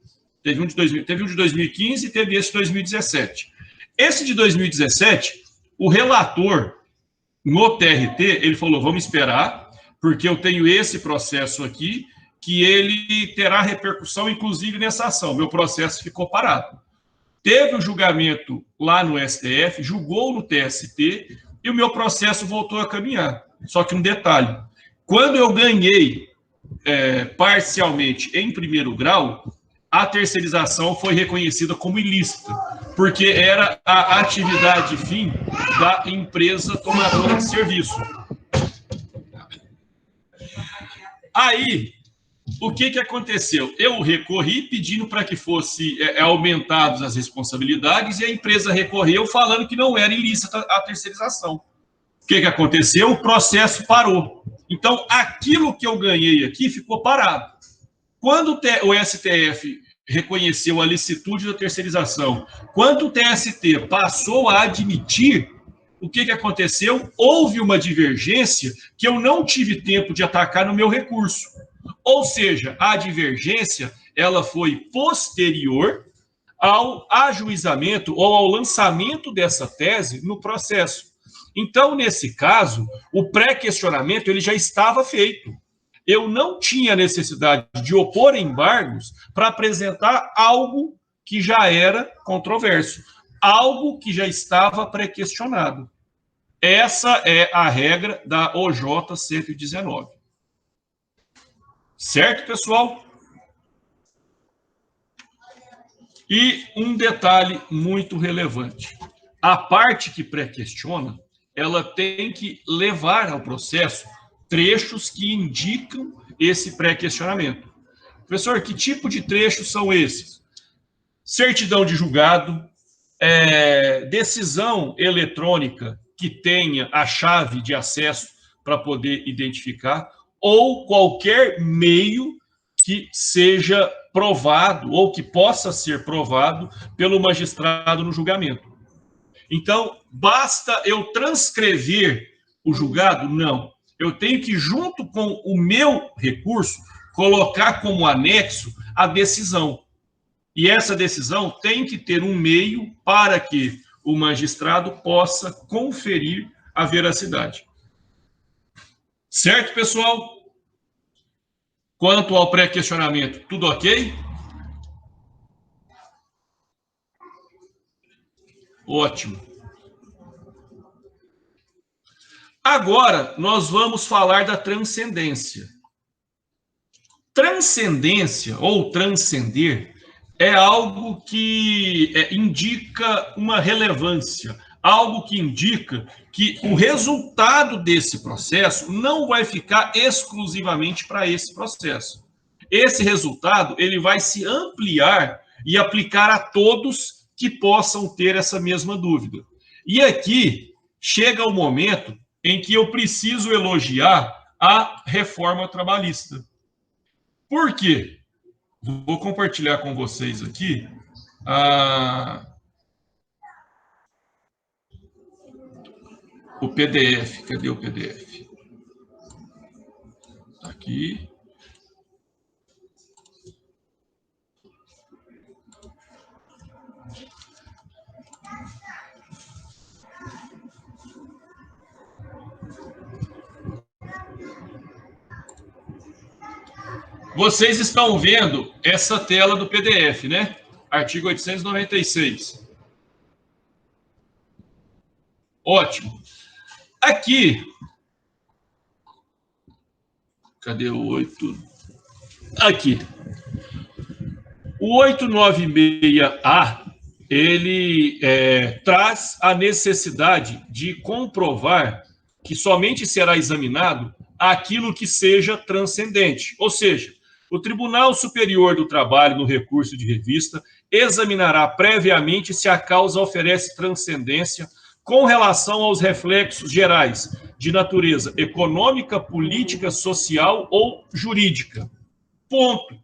Teve um de 2015 e teve esse de 2017. Esse de 2017, o relator no TRT, ele falou, vamos esperar, porque eu tenho esse processo aqui, que ele terá repercussão, inclusive, nessa ação. Meu processo ficou parado. Teve o julgamento lá no STF, julgou no TST, e o meu processo voltou a caminhar. Só que um detalhe, quando eu ganhei parcialmente em primeiro grau, a terceirização foi reconhecida como ilícita, porque era a atividade fim da empresa tomadora de serviço. Aí, o que aconteceu? Eu recorri pedindo para que fosse aumentadas as responsabilidades e a empresa recorreu falando que não era ilícita a terceirização. O que aconteceu? O processo parou. Então, aquilo que eu ganhei aqui ficou parado. Quando o STF reconheceu a licitude da terceirização. Quando o TST passou a admitir, o que aconteceu? Houve uma divergência que eu não tive tempo de atacar no meu recurso. Ou seja, a divergência ela foi posterior ao ajuizamento ou ao lançamento dessa tese no processo. Então, nesse caso, o pré-questionamento ele já estava feito. Eu não tinha necessidade de opor embargos para apresentar algo que já era controverso, algo que já estava pré-questionado. Essa é a regra da OJ 119. Certo, pessoal? E um detalhe muito relevante. A parte que pré-questiona, ela tem que levar ao processo trechos que indicam esse pré-questionamento. Professor, que tipo de trechos são esses? Certidão de julgado, decisão eletrônica que tenha a chave de acesso para poder identificar, ou qualquer meio que seja provado ou que possa ser provado pelo magistrado no julgamento. Então, basta eu transcrever o julgado? Não. Eu tenho que, junto com o meu recurso, colocar como anexo a decisão. E essa decisão tem que ter um meio para que o magistrado possa conferir a veracidade. Certo, pessoal? Quanto ao pré-questionamento, tudo ok? Ótimo. Agora, nós vamos falar da transcendência. Transcendência, ou transcender, é algo que indica uma relevância, algo que indica que o resultado desse processo não vai ficar exclusivamente para esse processo. Esse resultado ele vai se ampliar e aplicar a todos que possam ter essa mesma dúvida. E aqui chega o momento em que eu preciso elogiar a reforma trabalhista. Por quê? Vou compartilhar com vocês aqui o PDF. Cadê o PDF? Tá aqui. Vocês estão vendo essa tela do PDF, né? Artigo 896. Ótimo. Aqui. Cadê o 8? Aqui. O 896A, ele traz a necessidade de comprovar que somente será examinado aquilo que seja transcendente. Ou seja, o Tribunal Superior do Trabalho, no recurso de revista, examinará previamente se a causa oferece transcendência com relação aos reflexos gerais de natureza econômica, política, social ou jurídica. Ponto.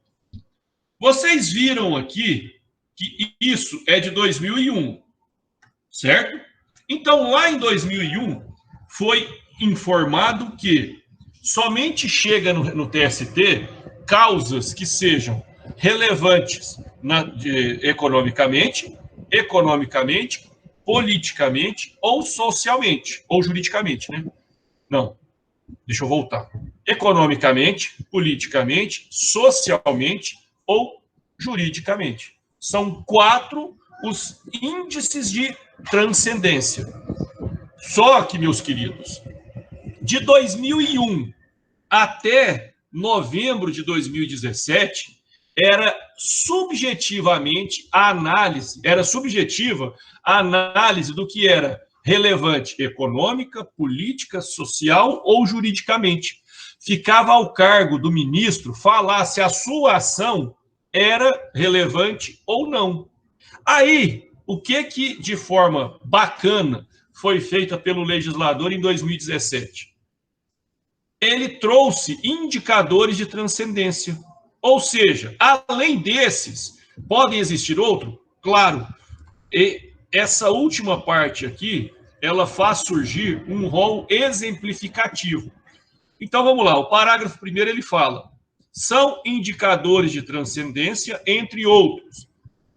Vocês viram aqui que isso é de 2001, certo? Então, lá em 2001, foi informado que somente chega no TST causas que sejam relevantes economicamente, politicamente ou socialmente, ou juridicamente, né? Não, deixa eu voltar. Economicamente, politicamente, socialmente ou juridicamente. São 4 os índices de transcendência. Só que, meus queridos, de 2001 até novembro de 2017, era subjetiva a análise do que era relevante econômica, política, social ou juridicamente. Ficava ao cargo do ministro falar se a sua ação era relevante ou não. Aí, o que de forma bacana foi feita pelo legislador em 2017? Ele trouxe indicadores de transcendência. Ou seja, além desses, Podem existir outros? Claro. E essa última parte aqui, ela faz surgir um rol exemplificativo. Então, vamos lá. O parágrafo primeiro, ele fala: são indicadores de transcendência, entre outros: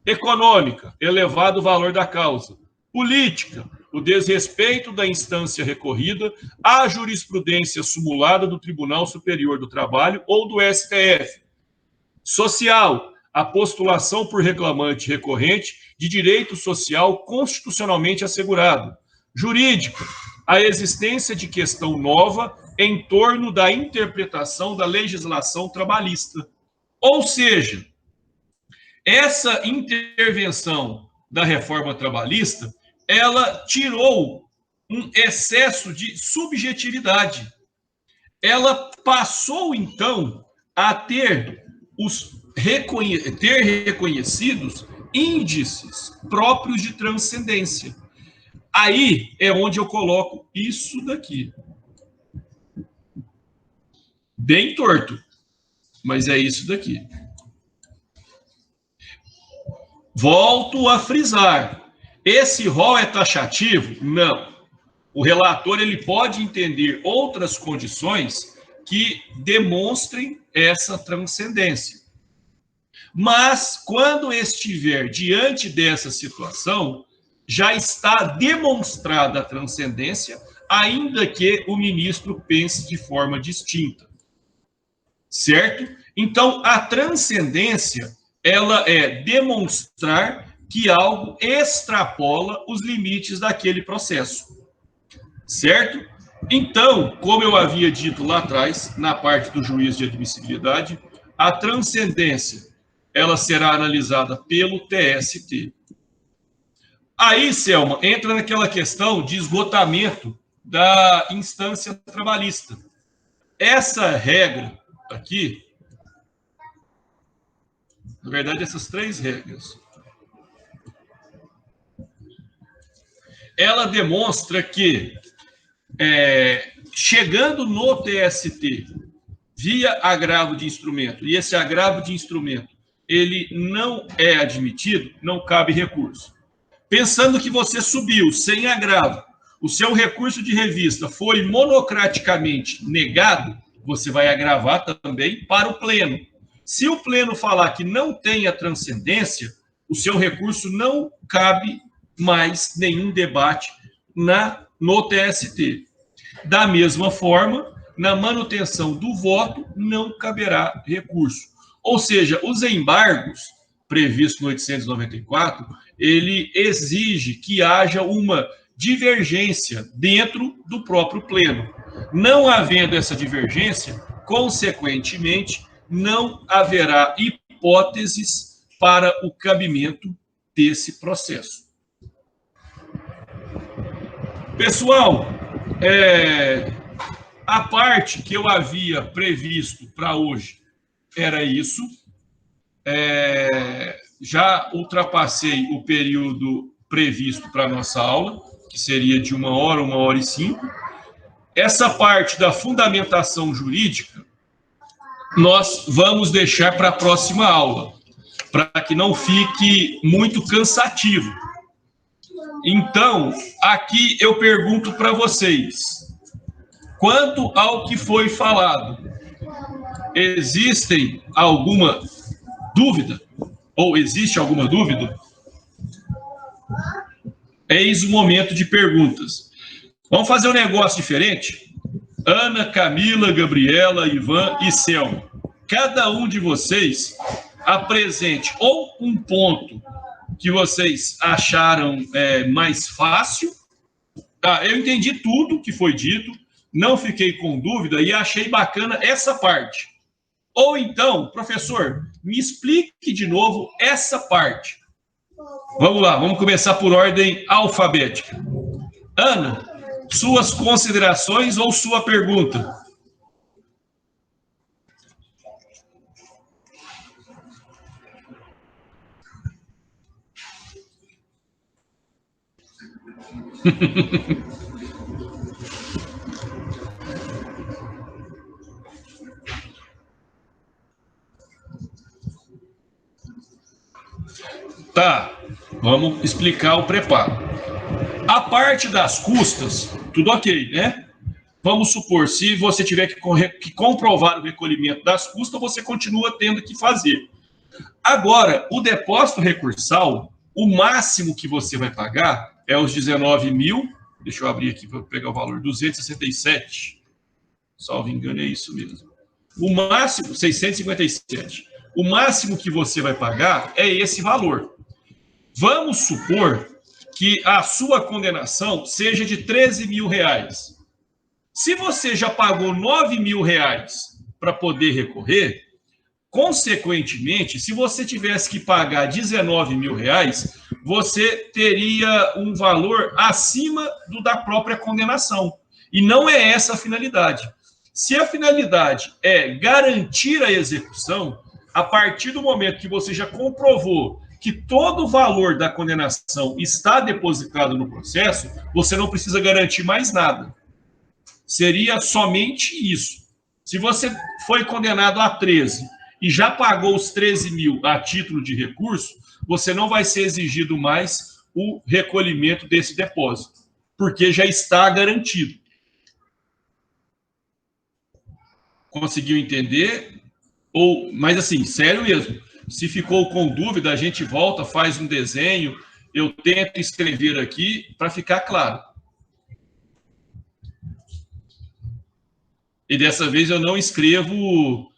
econômica, elevado valor da causa; política, o desrespeito da instância recorrida à jurisprudência sumulada do Tribunal Superior do Trabalho ou do STF; social, a postulação por reclamante recorrente de direito social constitucionalmente assegurado; jurídico, a existência de questão nova em torno da interpretação da legislação trabalhista. Ou seja, essa intervenção da reforma trabalhista, ela tirou um excesso de subjetividade. Ela passou, então, a ter reconhecidos índices próprios de transcendência. Aí é onde eu coloco isso daqui. Bem torto, mas é isso daqui. Volto a frisar. Esse rol é taxativo? Não. O relator ele pode entender outras condições que demonstrem essa transcendência. Mas, quando estiver diante dessa situação, já está demonstrada a transcendência, ainda que o ministro pense de forma distinta. Certo? Então, a transcendência, ela é demonstrar que algo extrapola os limites daquele processo. Certo? Então, como eu havia dito lá atrás, na parte do juízo de admissibilidade, a transcendência, ela será analisada pelo TST. Aí, Selma, entra naquela questão de esgotamento da instância trabalhista. Essa regra aqui, na verdade, essas três regras, ela demonstra que, chegando no TST, via agravo de instrumento, e esse agravo de instrumento, ele não é admitido, não cabe recurso. Pensando que você subiu sem agravo, o seu recurso de revista foi monocraticamente negado, você vai agravar também para o pleno. Se o pleno falar que não tem a transcendência, o seu recurso não cabe mais nenhum debate no TST. Da mesma forma, na manutenção do voto, não caberá recurso. Ou seja, os embargos previstos no 894, ele exige que haja uma divergência dentro do próprio pleno. Não havendo essa divergência, consequentemente, não haverá hipóteses para o cabimento desse processo. Pessoal, a parte que eu havia previsto para hoje era isso. Já ultrapassei o período previsto para a nossa aula, que seria de 1 hora e 5. Essa parte da fundamentação jurídica, nós vamos deixar para a próxima aula, para que não fique muito cansativo. Então, aqui eu pergunto para vocês, quanto ao que foi falado, existem alguma dúvida? Ou existe alguma dúvida? Eis o momento de perguntas. Vamos fazer um negócio diferente? Ana, Camila, Gabriela, Ivan e Selma. Cada um de vocês apresente ou um ponto que vocês acharam mais fácil. Eu entendi tudo que foi dito, não fiquei com dúvida e achei bacana essa parte. Ou então, professor, me explique de novo essa parte. Vamos lá, vamos começar por ordem alfabética. Ana, suas considerações ou sua pergunta? Tá, vamos explicar o preparo. A parte das custas, tudo ok, né? Vamos supor, se você tiver que comprovar o recolhimento das custas, você continua tendo que fazer. Agora, o depósito recursal, o máximo que você vai pagar é os 19 mil, deixa eu abrir aqui para pegar o valor, 267, salvo engano é isso mesmo. O máximo, 657. O máximo que você vai pagar é esse valor. Vamos supor que a sua condenação seja de 13 mil reais. Se você já pagou 9 mil reais para poder recorrer, consequentemente, se você tivesse que pagar 19 mil reais, você teria um valor acima do da própria condenação. E não é essa a finalidade. Se a finalidade é garantir a execução, a partir do momento que você já comprovou que todo o valor da condenação está depositado no processo, você não precisa garantir mais nada. Seria somente isso. Se você foi condenado a 13 e já pagou os 13 mil a título de recurso, você não vai ser exigido mais o recolhimento desse depósito, porque já está garantido. Conseguiu entender? Mas assim, sério mesmo, se ficou com dúvida, a gente volta, faz um desenho, eu tento escrever aqui para ficar claro. E dessa vez eu não escrevo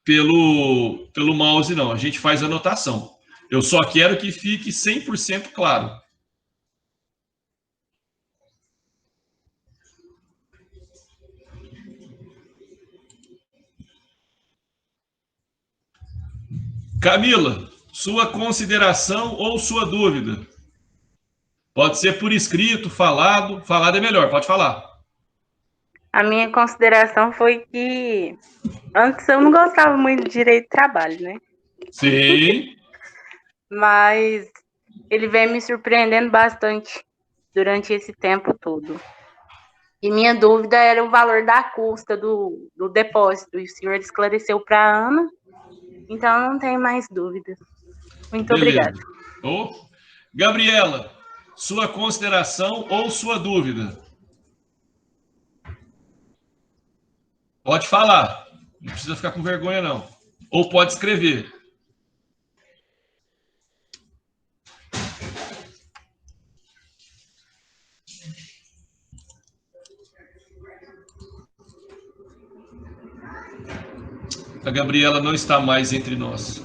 pelo mouse, não. A gente faz anotação. Eu só quero que fique 100% claro. Camila, sua consideração ou sua dúvida? Pode ser por escrito, falado. Falado é melhor, pode falar.
A minha consideração foi que antes eu não gostava muito de direito de trabalho, né?
Sim.
Mas ele vem me surpreendendo bastante durante esse tempo todo. E minha dúvida era o valor da custa do depósito. E o senhor esclareceu para a Ana, então não tem mais dúvidas. Muito obrigada.
Gabriela, sua consideração ou sua dúvida? Pode falar, não precisa ficar com vergonha, não. Ou pode escrever. A Gabriela não está mais entre nós.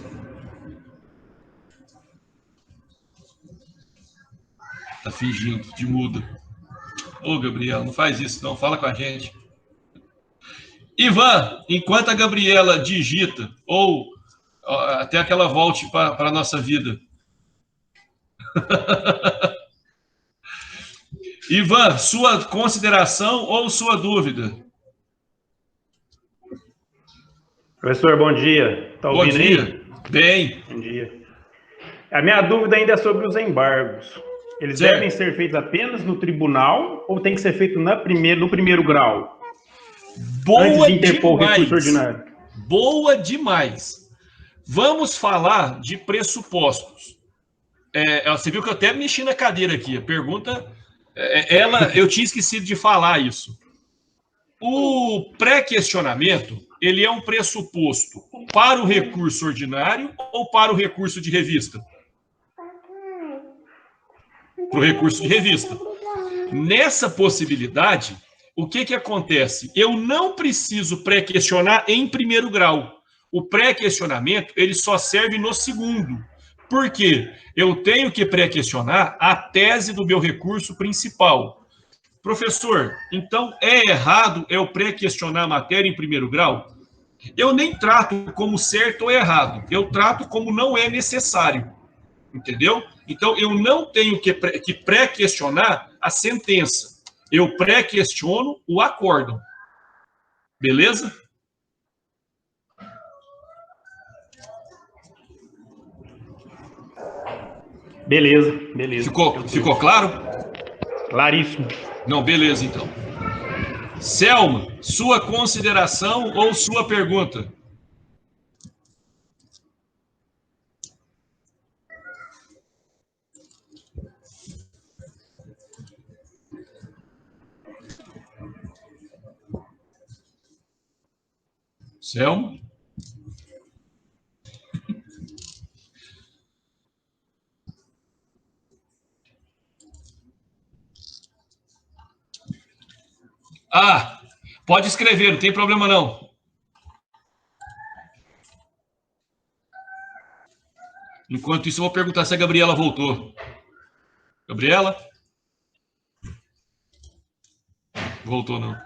Está fingindo de muda. Ô, Gabriela, não faz isso, não. Fala com a gente. Ivan, enquanto a Gabriela digita, ou até que ela volte para a nossa vida. Ivan, sua consideração ou sua dúvida?
Professor, bom dia. Está ouvindo aí?
Bom dia. Bem.
Bom dia. A minha dúvida ainda é sobre os embargos. Eles devem ser feitos apenas no tribunal ou tem que ser feito no primeiro grau?
Boa
antes de interpor
demais.
o recurso ordinário.
Boa demais. Vamos falar de pressupostos. Você viu que eu até mexi na cadeira aqui. A pergunta... eu tinha esquecido de falar isso. O pré-questionamento, ele é um pressuposto para o recurso ordinário ou para o recurso de revista? Para o recurso de revista. Nessa possibilidade, o que acontece? Eu não preciso pré-questionar em primeiro grau. O pré-questionamento, ele só serve no segundo. Por quê? Eu tenho que pré-questionar a tese do meu recurso principal. Professor, então é errado eu pré-questionar a matéria em primeiro grau? Eu nem trato como certo ou errado. Eu trato como não é necessário. Entendeu? Então, eu não tenho que pré-questionar a sentença. Eu pré-questiono o acórdão. Beleza?
Beleza.
Ficou claro?
Claríssimo.
Não, beleza, então. Selma, sua consideração ou sua pergunta? Selma? Ah, pode escrever, não tem problema não. Enquanto isso, eu vou perguntar se a Gabriela voltou. Gabriela? Voltou, não.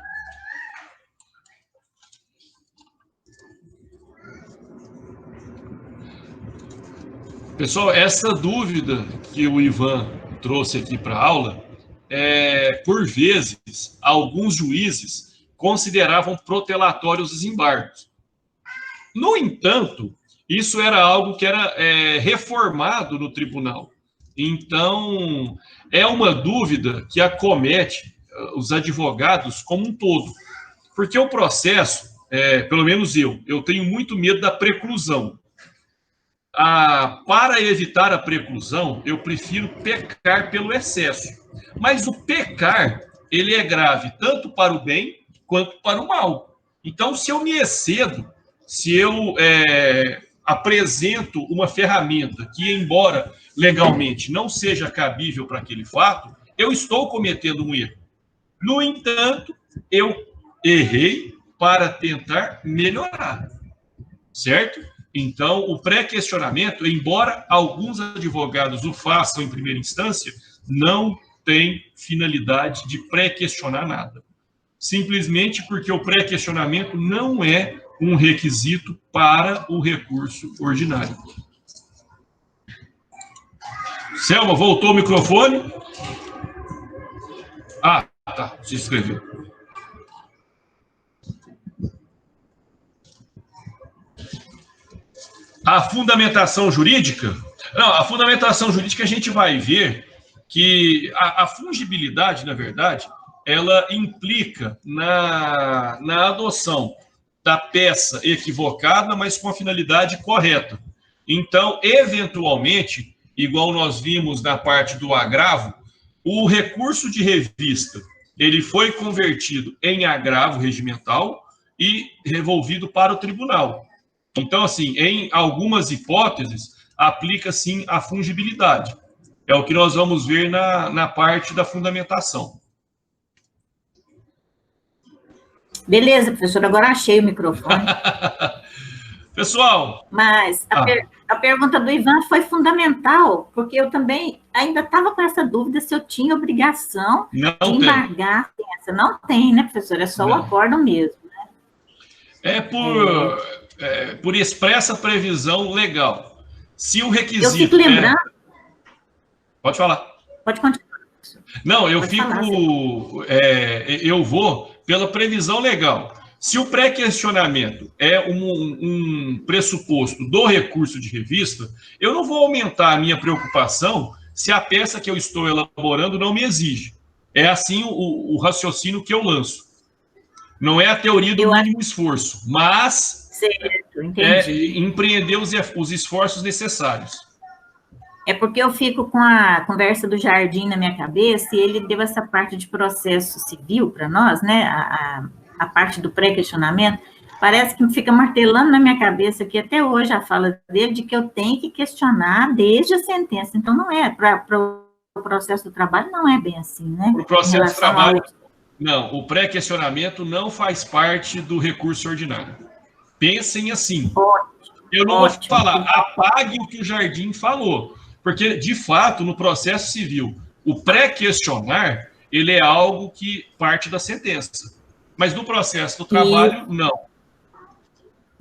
Pessoal, essa dúvida que o Ivan trouxe aqui para a aula, por vezes, alguns juízes consideravam protelatórios os embargos. No entanto, isso era algo que era reformado no tribunal. Então, é uma dúvida que acomete os advogados como um todo. Porque o processo, pelo menos eu tenho muito medo da preclusão. Para evitar a preclusão, eu prefiro pecar pelo excesso. Mas o pecar, ele é grave tanto para o bem quanto para o mal. Então, se eu me excedo, se eu apresento uma ferramenta que, embora legalmente não seja cabível para aquele fato, eu estou cometendo um erro. No entanto, eu errei para tentar melhorar, certo? Então, o pré-questionamento, embora alguns advogados o façam em primeira instância, não tem finalidade de pré-questionar nada. Simplesmente porque o pré-questionamento não é um requisito para o recurso ordinário. Selma, voltou o microfone? Ah, tá, se inscreveu. A fundamentação jurídica? Não, a fundamentação jurídica a gente vai ver que a fungibilidade, na verdade, ela implica na adoção da peça equivocada, mas com a finalidade correta. Então, eventualmente, igual nós vimos na parte do agravo, o recurso de revista ele foi convertido em agravo regimental e revolvido para o tribunal. Então, assim, em algumas hipóteses, aplica, sim, a fungibilidade. É o que nós vamos ver na parte da fundamentação.
Beleza, professor, agora achei o microfone.
Pessoal...
Mas a pergunta do Ivan foi fundamental, porque eu também ainda estava com essa dúvida se eu tinha obrigação de embargar. Não tem, né, professor? É só o acórdão mesmo. Né?
Por expressa previsão legal. Se o requisito...
Eu fico lembrando...
Pode falar.
Pode continuar.
Não, eu vou pela previsão legal. Se o pré-questionamento é um pressuposto do recurso de revista, eu não vou aumentar a minha preocupação se a peça que eu estou elaborando não me exige. É assim o raciocínio que eu lanço. Não é a teoria do mínimo esforço, mas empreender os esforços necessários.
É porque eu fico com a conversa do Jardim na minha cabeça e ele deu essa parte de processo civil para nós, né? A parte do pré-questionamento. Parece que fica martelando na minha cabeça que até hoje a fala dele de que eu tenho que questionar desde a sentença. Então, não é. Para o processo do trabalho, não é bem assim, né?
Para o processo do trabalho, não. O pré-questionamento não faz parte do recurso ordinário. Pensem assim. Eu não vou falar, apague o que o Jardim falou. Porque, de fato, no processo civil, o pré-questionar, ele é algo que parte da sentença. Mas no processo do trabalho, não.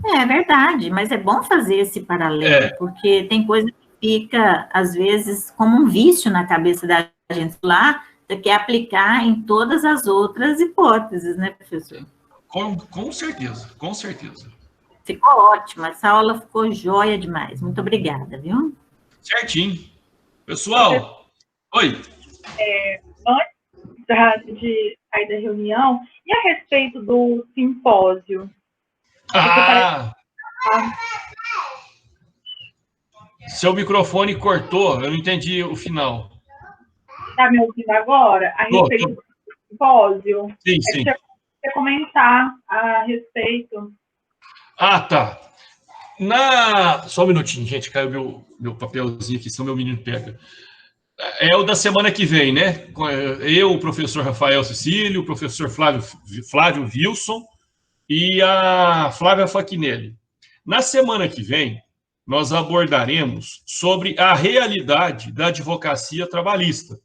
É verdade, mas é bom fazer esse paralelo, porque tem coisa que fica, às vezes, como um vício na cabeça da gente lá, que é aplicar em todas as outras hipóteses, né, professor?
Com certeza, com certeza.
Ficou ótima, essa aula ficou joia demais. Muito obrigada, viu?
Certinho. Pessoal, oi.
Antes de sair da reunião, e a respeito do simpósio?
Seu microfone cortou, eu não entendi o final.
Está me ouvindo agora? A respeito do simpósio?
Sim, sim.
Você comentar a respeito.
Ah, tá. Só um minutinho, gente, caiu meu papelzinho aqui, senão meu menino pega. É o da semana que vem, né? Eu, o professor Rafael Cecílio, o professor Flávio Wilson e a Flávia Fachinelli. Na semana que vem, nós abordaremos sobre a realidade da advocacia trabalhista.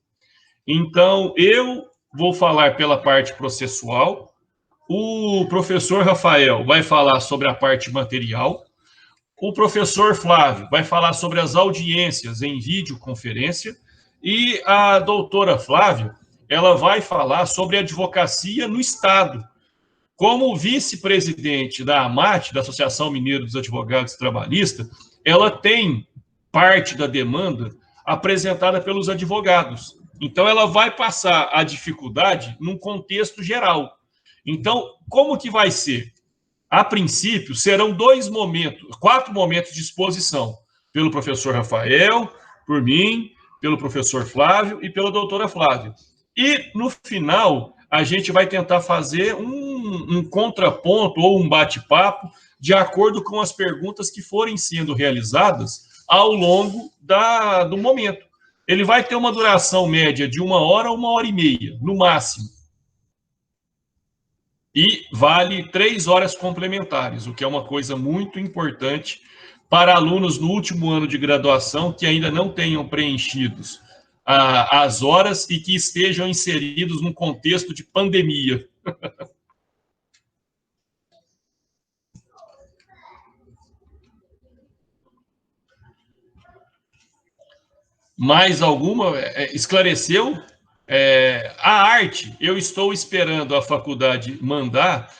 Então, eu vou falar pela parte processual, o professor Rafael vai falar sobre a parte material, o professor Flávio vai falar sobre as audiências em videoconferência e a doutora Flávia, ela vai falar sobre advocacia no Estado. Como vice-presidente da AMAT, da Associação Mineira dos Advogados Trabalhistas, ela tem parte da demanda apresentada pelos advogados. Então, ela vai passar a dificuldade num contexto geral. Então, como que vai ser? A princípio, serão 4 momentos de exposição, pelo professor Rafael, por mim, pelo professor Flávio e pela doutora Flávia. E, no final, a gente vai tentar fazer um contraponto ou um bate-papo de acordo com as perguntas que forem sendo realizadas ao longo do momento. Ele vai ter uma duração média de 1 hora a 1h30, no máximo. E vale 3 horas complementares, o que é uma coisa muito importante para alunos no último ano de graduação que ainda não tenham preenchidos as horas e que estejam inseridos num contexto de pandemia. Mais alguma? Esclareceu? A arte, eu estou esperando a faculdade mandar,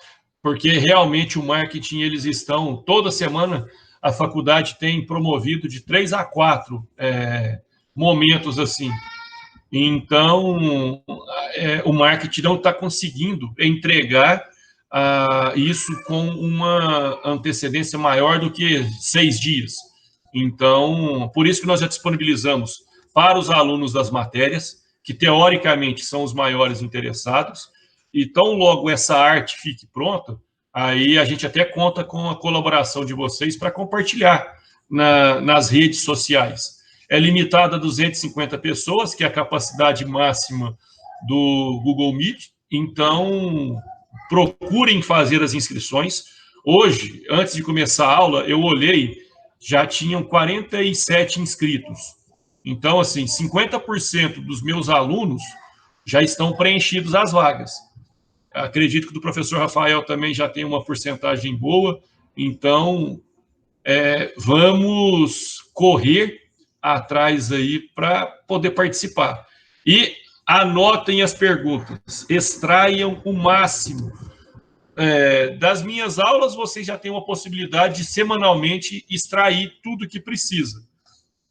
porque realmente o marketing, eles estão, toda semana, a faculdade tem promovido de 3 a 4 momentos assim. Então, o marketing não está conseguindo entregar isso com uma antecedência maior do que 6 dias. Então, por isso que nós já disponibilizamos para os alunos das matérias, que teoricamente são os maiores interessados, e tão logo essa arte fique pronta, aí a gente até conta com a colaboração de vocês para compartilhar nas redes sociais. É limitada a 250 pessoas, que é a capacidade máxima do Google Meet, então procurem fazer as inscrições. Hoje, antes de começar a aula, eu olhei, já tinham 47 inscritos. Então, assim, 50% dos meus alunos já estão preenchidos as vagas. Acredito que do professor Rafael também já tem uma porcentagem boa, então vamos correr atrás aí para poder participar. E anotem as perguntas, extraiam o máximo. Das minhas aulas, vocês já têm uma possibilidade de semanalmente extrair tudo que precisa.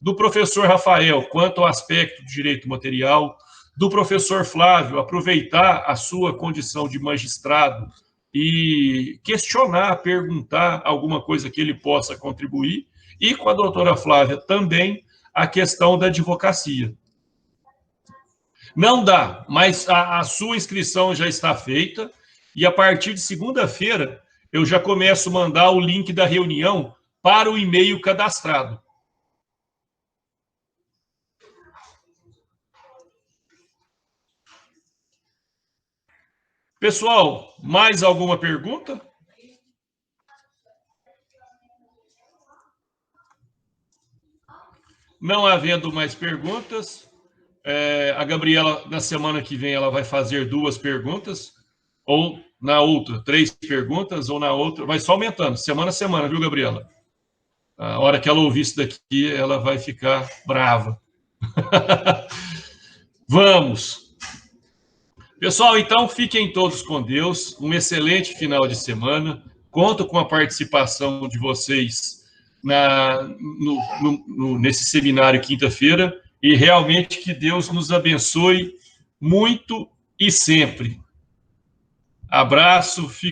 Do professor Rafael, quanto ao aspecto do direito material, do professor Flávio, aproveitar a sua condição de magistrado e questionar, perguntar alguma coisa que ele possa contribuir, e com a doutora Flávia também a questão da advocacia. Não dá, mas a sua inscrição já está feita, e a partir de segunda-feira eu já começo a mandar o link da reunião para o e-mail cadastrado. Pessoal, mais alguma pergunta? Não havendo mais perguntas, a Gabriela, na semana que vem, ela vai fazer 2 perguntas, ou na outra, 3 perguntas, ou na outra, vai só aumentando, semana a semana, viu, Gabriela? A hora que ela ouvir isso daqui, ela vai ficar brava. Vamos! Pessoal, então, fiquem todos com Deus, um excelente final de semana, conto com a participação de vocês nesse seminário quinta-feira, e realmente que Deus nos abençoe muito e sempre. Abraço, fique